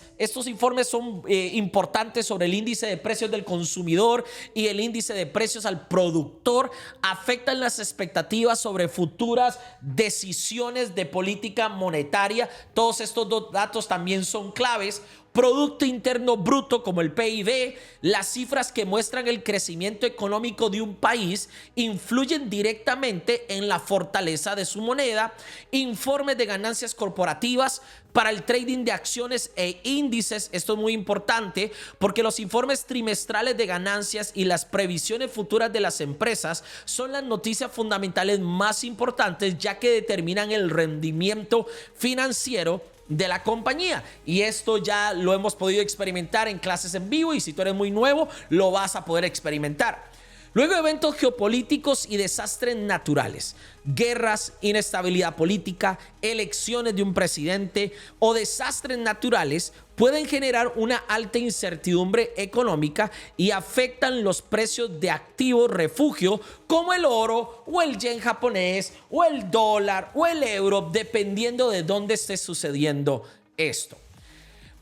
son importantes sobre el índice de precios del consumidor y el índice de precios al productor, afectan las expectativas sobre futuras decisiones de política monetaria. Todos estos dos datos también son claves. Producto Interno Bruto como el PIB, las cifras que muestran el crecimiento económico de un país influyen directamente en la fortaleza de su moneda. Informes de ganancias corporativas para el trading de acciones e índices. Esto es muy importante porque los informes trimestrales de ganancias y las previsiones futuras de las empresas son las noticias fundamentales más importantes, ya que determinan el rendimiento financiero de la compañía, y esto ya lo hemos podido experimentar en clases en vivo, y si tú eres muy nuevo lo vas a poder experimentar. Luego, eventos geopolíticos y desastres naturales, guerras, inestabilidad política, elecciones de un presidente o desastres naturales pueden generar una alta incertidumbre económica y afectan los precios de activos refugio como el oro o el yen japonés o el dólar o el euro, dependiendo de dónde esté sucediendo esto.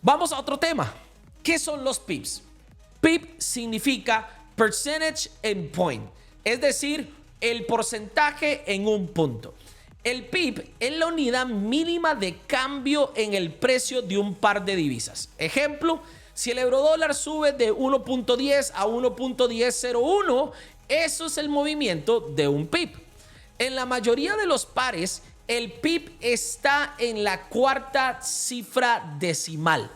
Vamos a otro tema. ¿Qué son los pips? PIP significa percentage in point, es decir, el porcentaje en un punto. El PIB es la unidad mínima de cambio en el precio de un par de divisas. Ejemplo, si el eurodólar sube de 1.10 a 1.1001, eso es el movimiento de un PIB. En la mayoría de los pares, el PIB está en la cuarta cifra decimal,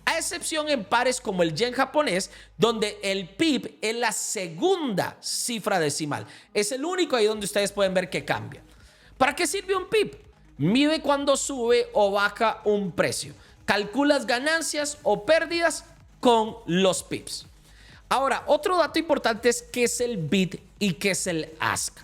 a excepción en pares como el yen japonés, donde el PIB es la segunda cifra decimal. Es el único ahí donde ustedes pueden ver que cambia. ¿Para qué sirve un PIB? Mide cuando sube o baja un precio. Calculas ganancias o pérdidas con los PIBs. Ahora, otro dato importante es qué es el bid y qué es el ask.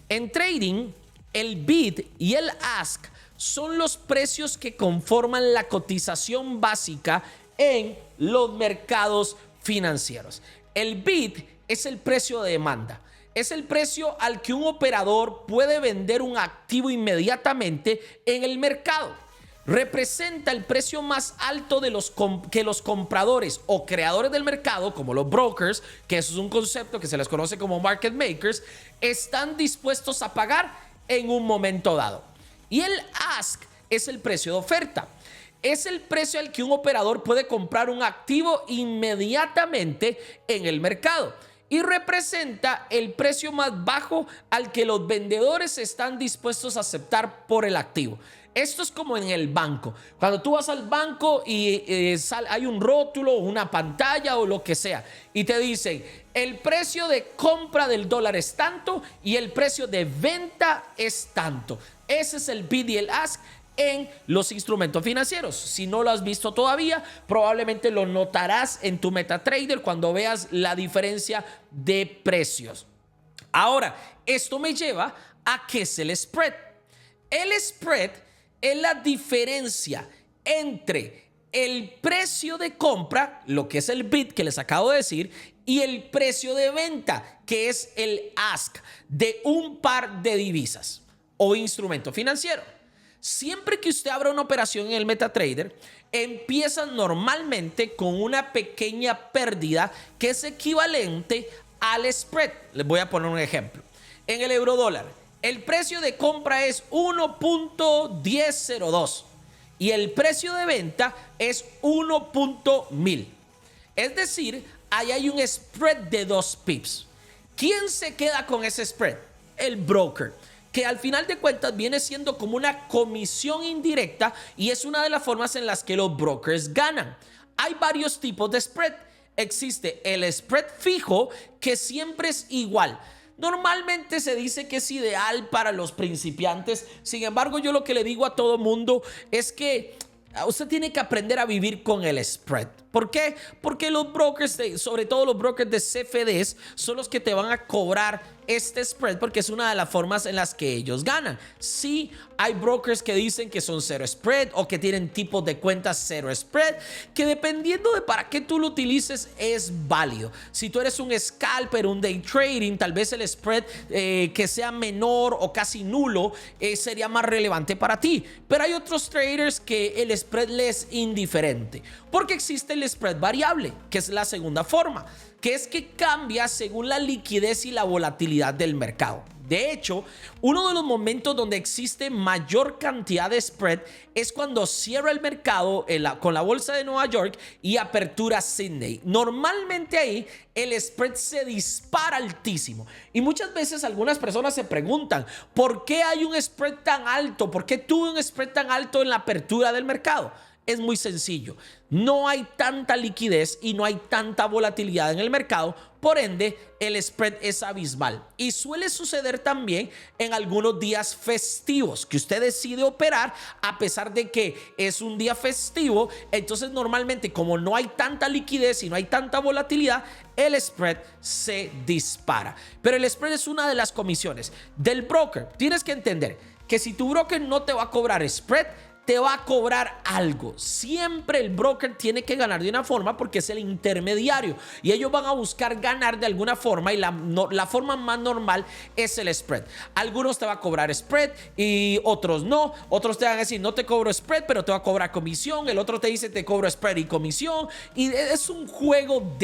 En trading, el bid y el ask son los precios que conforman la cotización básica en los mercados financieros. El bid es el precio de demanda. Es el precio al que un operador puede vender un activo inmediatamente en el mercado. Representa el precio más alto de que los compradores o creadores del mercado, como los brokers, que eso es un concepto que se les conoce como market makers, están dispuestos a pagar en un momento dado. Y el ask es el precio de oferta. Es el precio al que un operador puede comprar un activo inmediatamente en el mercado y representa el precio más bajo al que los vendedores están dispuestos a aceptar por el activo. Esto es como en el banco. Cuando tú vas al banco y hay un rótulo, una pantalla o lo que sea, y te dicen el precio de compra del dólar es tanto y el precio de venta es tanto. Ese es el bid y el ask en los instrumentos financieros. Si no lo has visto todavía, probablemente lo notarás en tu MetaTrader cuando veas la diferencia de precios. Ahora, esto me lleva a qué es el spread. El spread es la diferencia entre el precio de compra, lo que es el bid que les acabo de decir, y el precio de venta, que es el ask de un par de divisas o instrumento financiero. Siempre que usted abra una operación en el MetaTrader, empieza normalmente con una pequeña pérdida que es equivalente al spread. Les voy a poner un ejemplo. En el eurodólar, el precio de compra es 1.1002 y el precio de venta es 1.1000. Es decir, ahí hay un spread de 2 pips. ¿Quién se queda con ese spread? El broker, que al final de cuentas viene siendo como una comisión indirecta y es una de las formas en las que los brokers ganan. Hay varios tipos de spread. Existe el spread fijo, que siempre es igual. Normalmente se dice que es ideal para los principiantes. Sin embargo, yo lo que le digo a todo mundo es que usted tiene que aprender a vivir con el spread. ¿Por qué? Porque los brokers, sobre todo los brokers de CFDs, son los que te van a cobrar este spread porque es una de las formas en las que ellos ganan. Sí, hay brokers que dicen que son cero spread o que tienen tipos de cuentas cero spread, que dependiendo de para qué tú lo utilices es válido. Si tú eres un scalper, un day trading, tal vez el spread que sea menor o casi nulo sería más relevante para ti. Pero hay otros traders que el spread les es indiferente porque existe el spread variable, que es la segunda forma, que es que cambia según la liquidez y la volatilidad del mercado. De hecho, uno de los momentos donde existe mayor cantidad de spread es cuando cierra el mercado con la bolsa de Nueva York y apertura Sydney. Normalmente ahí el spread se dispara altísimo. Y muchas veces algunas personas se preguntan, ¿por qué hay un spread tan alto? ¿Por qué tuve un spread tan alto en la apertura del mercado? Es muy sencillo, no hay tanta liquidez y no hay tanta volatilidad en el mercado, por ende el spread es abismal y suele suceder también en algunos días festivos que usted decide operar a pesar de que es un día festivo. Entonces normalmente como no hay tanta liquidez y no hay tanta volatilidad, el spread se dispara. Pero el spread es una de las comisiones del broker. Tienes que entender que si tu broker no te va a cobrar spread, te va a cobrar algo. Siempre el broker tiene que ganar de una forma porque es el intermediario y ellos van a buscar ganar de alguna forma y la forma más normal es el spread. Algunos te va a cobrar spread y otros no. Otros te van a decir no te cobro spread pero te va a cobrar comisión. El otro te dice te cobro spread y comisión. Y es un juego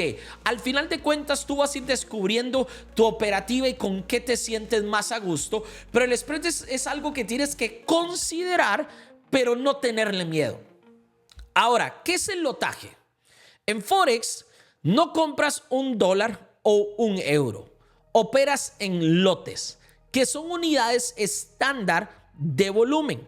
al final de cuentas tú vas a ir descubriendo tu operativa y con qué te sientes más a gusto. Pero el spread es algo que tienes que considerar pero no tenerle miedo. Ahora, ¿qué es el lotaje? En Forex no compras $1 o €1. Operas en lotes, que son unidades estándar de volumen.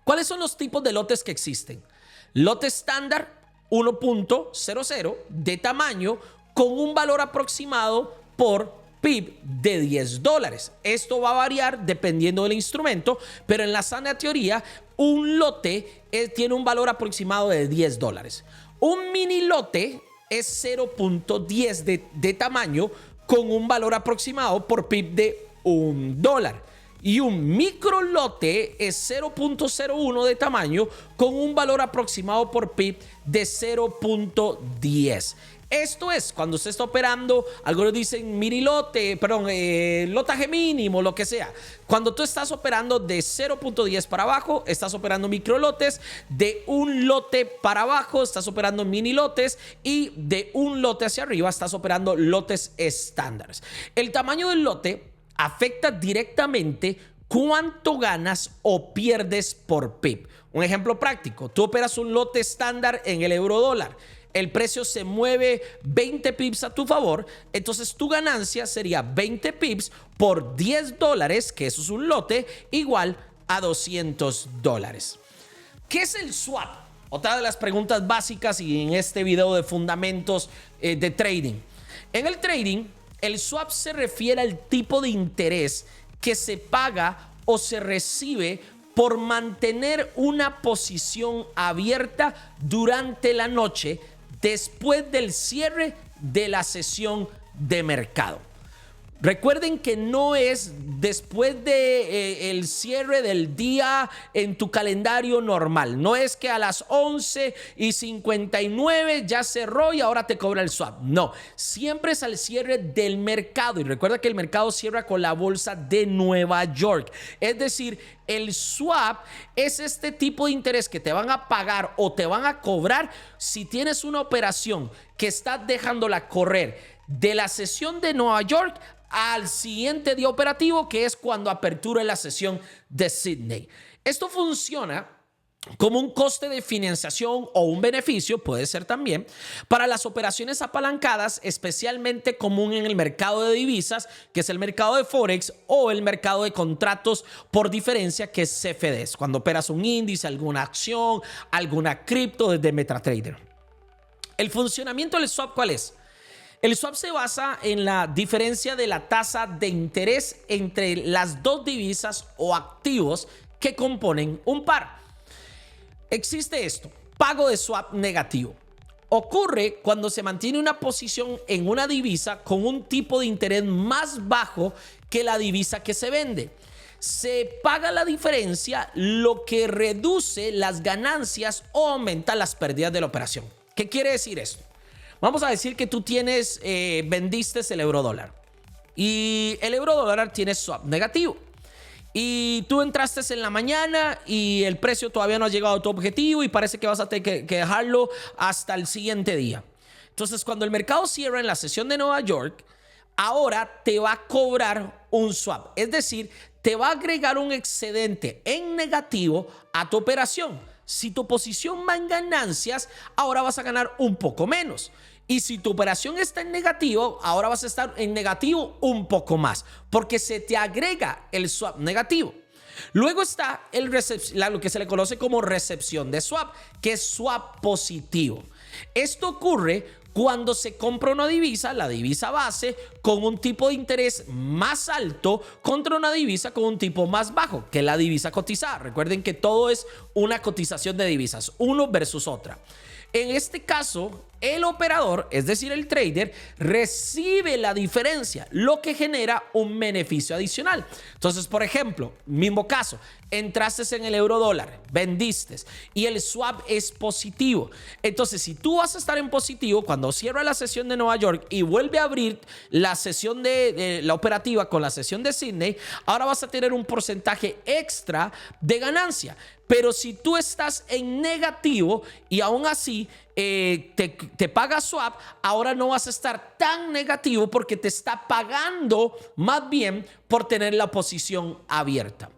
¿Cuáles son los tipos de lotes que existen? Lote estándar 1.00 de tamaño con un valor aproximado por PIB de $10. Esto va a variar dependiendo del instrumento, pero en la sana teoría, un lote tiene un valor aproximado de $10. Un mini lote es 0.10 de tamaño con un valor aproximado por PIB de $1. Y un micro lote es 0.01 de tamaño con un valor aproximado por PIB de 0.10. Esto es cuando usted está operando, algunos dicen lotaje mínimo, lo que sea. Cuando tú estás operando de 0.10 para abajo, estás operando micro lotes, de un lote para abajo estás operando mini lotes y de un lote hacia arriba estás operando lotes estándares. El tamaño del lote afecta directamente cuánto ganas o pierdes por PIB. Un ejemplo práctico, tú operas un lote estándar en el euro dólar. El precio se mueve 20 pips a tu favor, entonces tu ganancia sería 20 pips por $10, que eso es un lote, igual a $200. ¿Qué es el swap? Otra de las preguntas básicas y en este video de fundamentos de trading. En el trading, el swap se refiere al tipo de interés que se paga o se recibe por mantener una posición abierta durante la noche después del cierre de la sesión de mercado. Recuerden que no es después de el cierre del día en tu calendario normal. No es que a las 11:59 ya cerró y ahora te cobra el swap. No, siempre es al cierre del mercado. Y recuerda que el mercado cierra con la bolsa de Nueva York. Es decir, el swap es este tipo de interés que te van a pagar o te van a cobrar si tienes una operación que estás dejándola correr de la sesión de Nueva York al siguiente día operativo, que es cuando apertura la sesión de Sydney. Esto funciona como un coste de financiación o un beneficio, puede ser también, para las operaciones apalancadas, especialmente común en el mercado de divisas, que es el mercado de Forex, o el mercado de contratos por diferencia, que es CFDs, cuando operas un índice, alguna acción, alguna cripto desde MetaTrader. El funcionamiento del swap, ¿cuál es? El swap se basa en la diferencia de la tasa de interés entre las dos divisas o activos que componen un par. Existe esto, pago de swap negativo. ocurre cuando se mantiene una posición en una divisa con un tipo de interés más bajo que la divisa que se vende. Se paga la diferencia, lo que reduce las ganancias o aumenta las pérdidas de la operación. ¿Qué quiere decir esto? Vamos a decir que tú vendiste el euro dólar y el euro dólar tiene swap negativo. Y tú entraste en la mañana y el precio todavía no ha llegado a tu objetivo y parece que vas a tener que dejarlo hasta el siguiente día. Entonces, cuando el mercado cierra en la sesión de Nueva York, ahora te va a cobrar un swap. Es decir, te va a agregar un excedente en negativo a tu operación. Si tu posición va en ganancias, ahora vas a ganar un poco menos. Y si tu operación está en negativo, ahora vas a estar en negativo un poco más, porque se te agrega el swap negativo. Luego está lo que se le conoce como recepción de swap, que es swap positivo. Esto ocurre cuando se compra una divisa, la divisa base, con un tipo de interés más alto contra una divisa con un tipo más bajo, que es la divisa cotizada. Recuerden que todo es una cotización de divisas, uno versus otra. En este caso, el operador, es decir, el trader, recibe la diferencia, lo que genera un beneficio adicional. Entonces, por ejemplo, mismo caso, entraste en el euro dólar, vendiste y el swap es positivo. Entonces, si tú vas a estar en positivo, cuando cierra la sesión de Nueva York y vuelve a abrir la sesión de la operativa con la sesión de Sydney, ahora vas a tener un porcentaje extra de ganancia. Pero si tú estás en negativo y aún así te paga swap, ahora no vas a estar tan negativo porque te está pagando más bien por tener la posición abierta.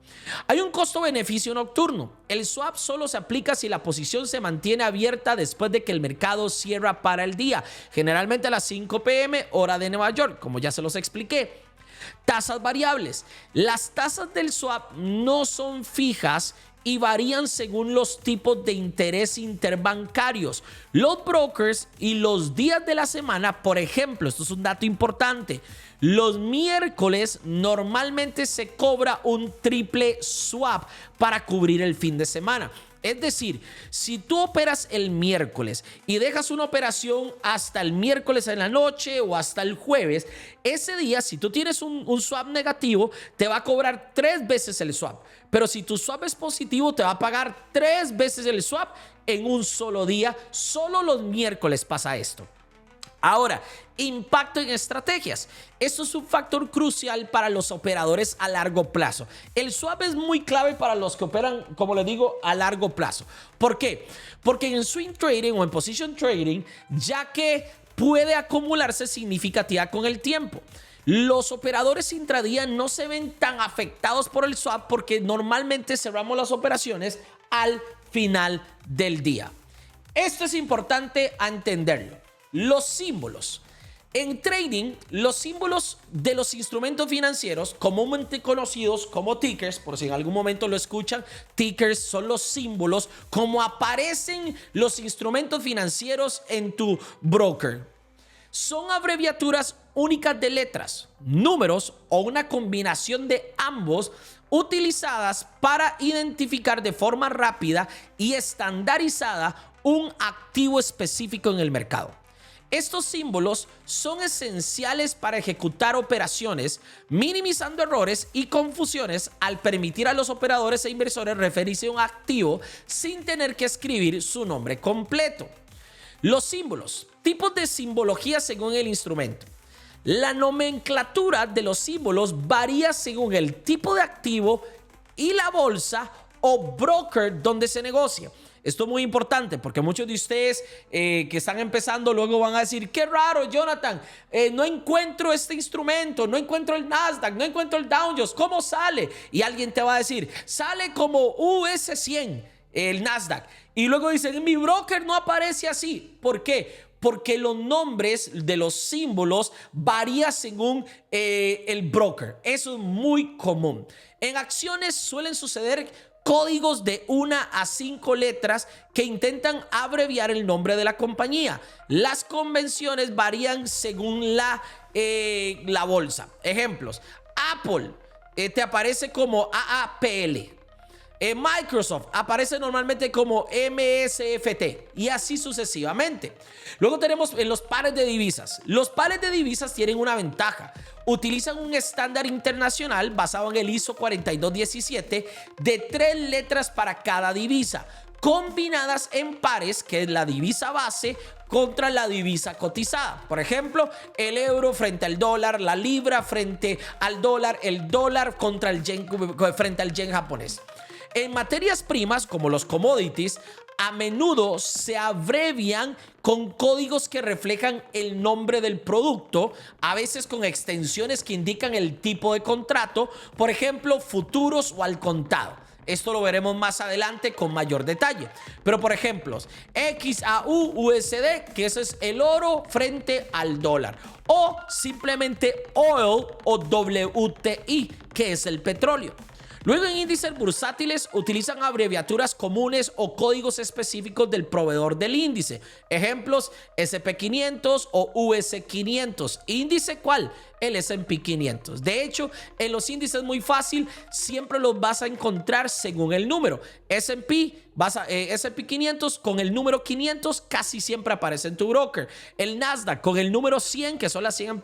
Hay un costo-beneficio nocturno. El swap solo se aplica si la posición se mantiene abierta después de que el mercado cierra para el día, generalmente a las 5 p.m. hora de Nueva York, como ya se los expliqué. Tasas variables. Las tasas del swap no son fijas y varían según los tipos de interés interbancarios. Los brokers y los días de la semana, por ejemplo, esto es un dato importante, los miércoles normalmente se cobra un triple swap para cubrir el fin de semana. Es decir, si tú operas el miércoles y dejas una operación hasta el miércoles en la noche o hasta el jueves, ese día, si tú tienes un swap negativo, te va a cobrar 3 veces el swap. Pero si tu swap es positivo, te va a pagar 3 veces el swap en un solo día. Solo los miércoles pasa esto. Ahora, impacto en estrategias. Esto es un factor crucial para los operadores a largo plazo. El swap es muy clave para los que operan, como les digo, a largo plazo. ¿Por qué? Porque en swing trading o en position trading, ya que puede acumularse significativa con el tiempo. Los operadores intradía no se ven tan afectados por el swap porque normalmente cerramos las operaciones al final del día. Esto es importante entenderlo. Los símbolos. En trading, los símbolos de los instrumentos financieros, comúnmente conocidos como tickers, por si en algún momento lo escuchan, tickers son los símbolos como aparecen los instrumentos financieros en tu broker. Son abreviaturas únicas de letras, números o una combinación de ambos utilizadas para identificar de forma rápida y estandarizada un activo específico en el mercado. Estos símbolos son esenciales para ejecutar operaciones, minimizando errores y confusiones al permitir a los operadores e inversores referirse a un activo sin tener que escribir su nombre completo. Los símbolos, tipos de simbología según el instrumento. La nomenclatura de los símbolos varía según el tipo de activo y la bolsa o broker donde se negocia. Esto es muy importante porque muchos de ustedes que están empezando luego van a decir, qué raro, Jonathan, no encuentro este instrumento, no encuentro el Nasdaq, no encuentro el Dow Jones, ¿cómo sale? Y alguien te va a decir, sale como US100, el Nasdaq. Y luego dicen, mi broker no aparece así. ¿Por qué? Porque los nombres de los símbolos varían según el broker. Eso es muy común. En acciones suelen suceder códigos de 1 a 5 letras que intentan abreviar el nombre de la compañía. Las convenciones varían según la bolsa. Ejemplos, Apple te aparece como AAPL. Microsoft aparece normalmente como MSFT y así sucesivamente. Luego tenemos en los pares de divisas. Los pares de divisas tienen una ventaja. Utilizan un estándar internacional basado en el ISO 4217 de 3 letras para cada divisa, combinadas en pares, que es la divisa base contra la divisa cotizada. Por ejemplo, el euro frente al dólar, la libra frente al dólar, el dólar contra el yen frente al yen japonés. En materias primas, como los commodities, a menudo se abrevian con códigos que reflejan el nombre del producto, a veces con extensiones que indican el tipo de contrato, por ejemplo, futuros o al contado. Esto lo veremos más adelante con mayor detalle. Pero por ejemplo, XAU-USD, que eso es el oro frente al dólar. O simplemente oil o WTI, que es el petróleo. Luego en índices bursátiles utilizan abreviaturas comunes o códigos específicos del proveedor del índice. Ejemplos, SP500 o US500. ¿Índice cuál? El S&P 500. De hecho, en los índices muy fácil, siempre los vas a encontrar según el número. S&P 500 con el número 500 casi siempre aparece en tu broker. El Nasdaq con el número 100, que son las 100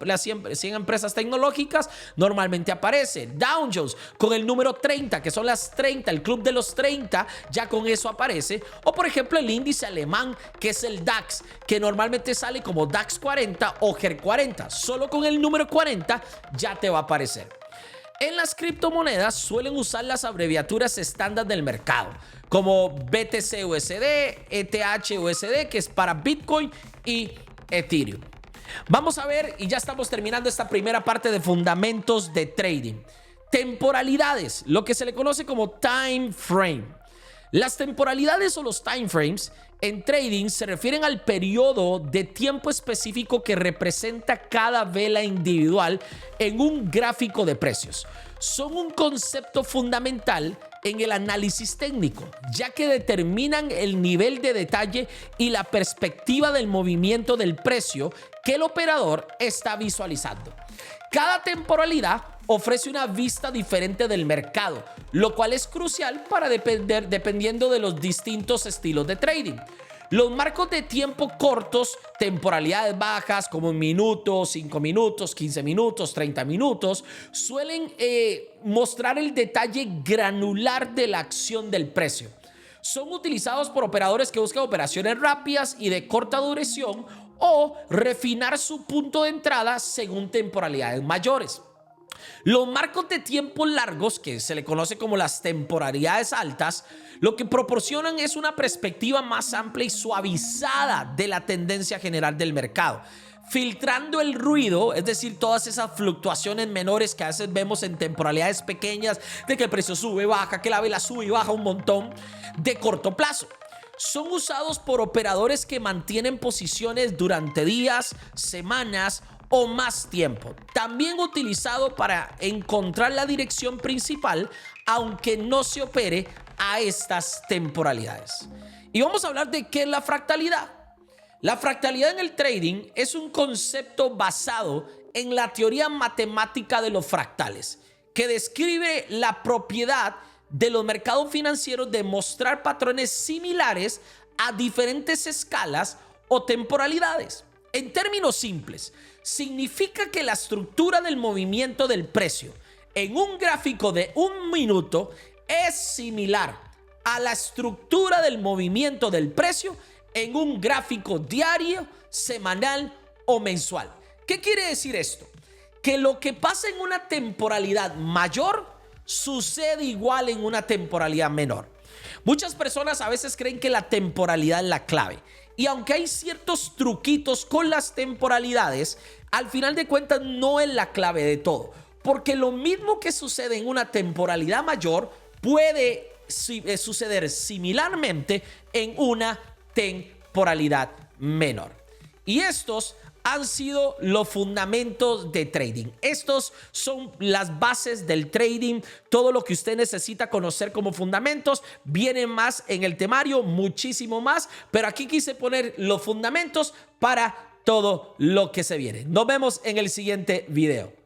empresas tecnológicas, normalmente aparece. Dow Jones con el número 30, que son las 30, el club de los 30, ya con eso aparece. O por ejemplo el índice alemán, que es el DAX, que normalmente sale como DAX 40 o GER 40. Solo con el número 40 ya te va a aparecer. En las criptomonedas suelen usar las abreviaturas estándar del mercado, como BTC-USD, ETH-USD, que es para Bitcoin, y Ethereum. Vamos a ver, y ya estamos terminando esta primera parte de fundamentos de trading. Temporalidades, lo que se le conoce como time frame. Las temporalidades o los time frames en trading se refieren al periodo de tiempo específico que representa cada vela individual en un gráfico de precios. Son un concepto fundamental en el análisis técnico, ya que determinan el nivel de detalle y la perspectiva del movimiento del precio que el operador está visualizando. Cada temporalidad ofrece una vista diferente del mercado, lo cual es crucial para dependiendo de los distintos estilos de trading. Los marcos de tiempo cortos, temporalidades bajas como minutos, 5 minutos, 15 minutos, 30 minutos, suelen mostrar el detalle granular de la acción del precio. Son utilizados por operadores que buscan operaciones rápidas y de corta duración o refinar su punto de entrada según temporalidades mayores. Los marcos de tiempo largos, que se le conoce como las temporalidades altas, lo que proporcionan es una perspectiva más amplia y suavizada de la tendencia general del mercado, filtrando el ruido, es decir, todas esas fluctuaciones menores que a veces vemos en temporalidades pequeñas, de que el precio sube, baja, que la vela sube y baja un montón, de corto plazo. Son usados por operadores que mantienen posiciones durante días, semanas o más tiempo. También utilizado para encontrar la dirección principal, aunque no se opere a estas temporalidades. Y vamos a hablar de qué es la fractalidad. La fractalidad en el trading es un concepto basado en la teoría matemática de los fractales, que describe la propiedad de los mercados financieros de mostrar patrones similares a diferentes escalas o temporalidades. En términos simples, significa que la estructura del movimiento del precio en un gráfico de un minuto es similar a la estructura del movimiento del precio en un gráfico diario, semanal o mensual. ¿Qué quiere decir esto? Que lo que pasa en una temporalidad mayor sucede igual en una temporalidad menor. Muchas personas a veces creen que la temporalidad es la clave. Y aunque hay ciertos truquitos con las temporalidades, al final de cuentas no es la clave de todo. Porque lo mismo que sucede en una temporalidad mayor puede suceder similarmente en una temporalidad menor. Y estos han sido los fundamentos de trading. Estos son las bases del trading. Todo lo que usted necesita conocer como fundamentos viene más en el temario, muchísimo más, pero aquí quise poner los fundamentos para todo lo que se viene. Nos vemos en el siguiente video.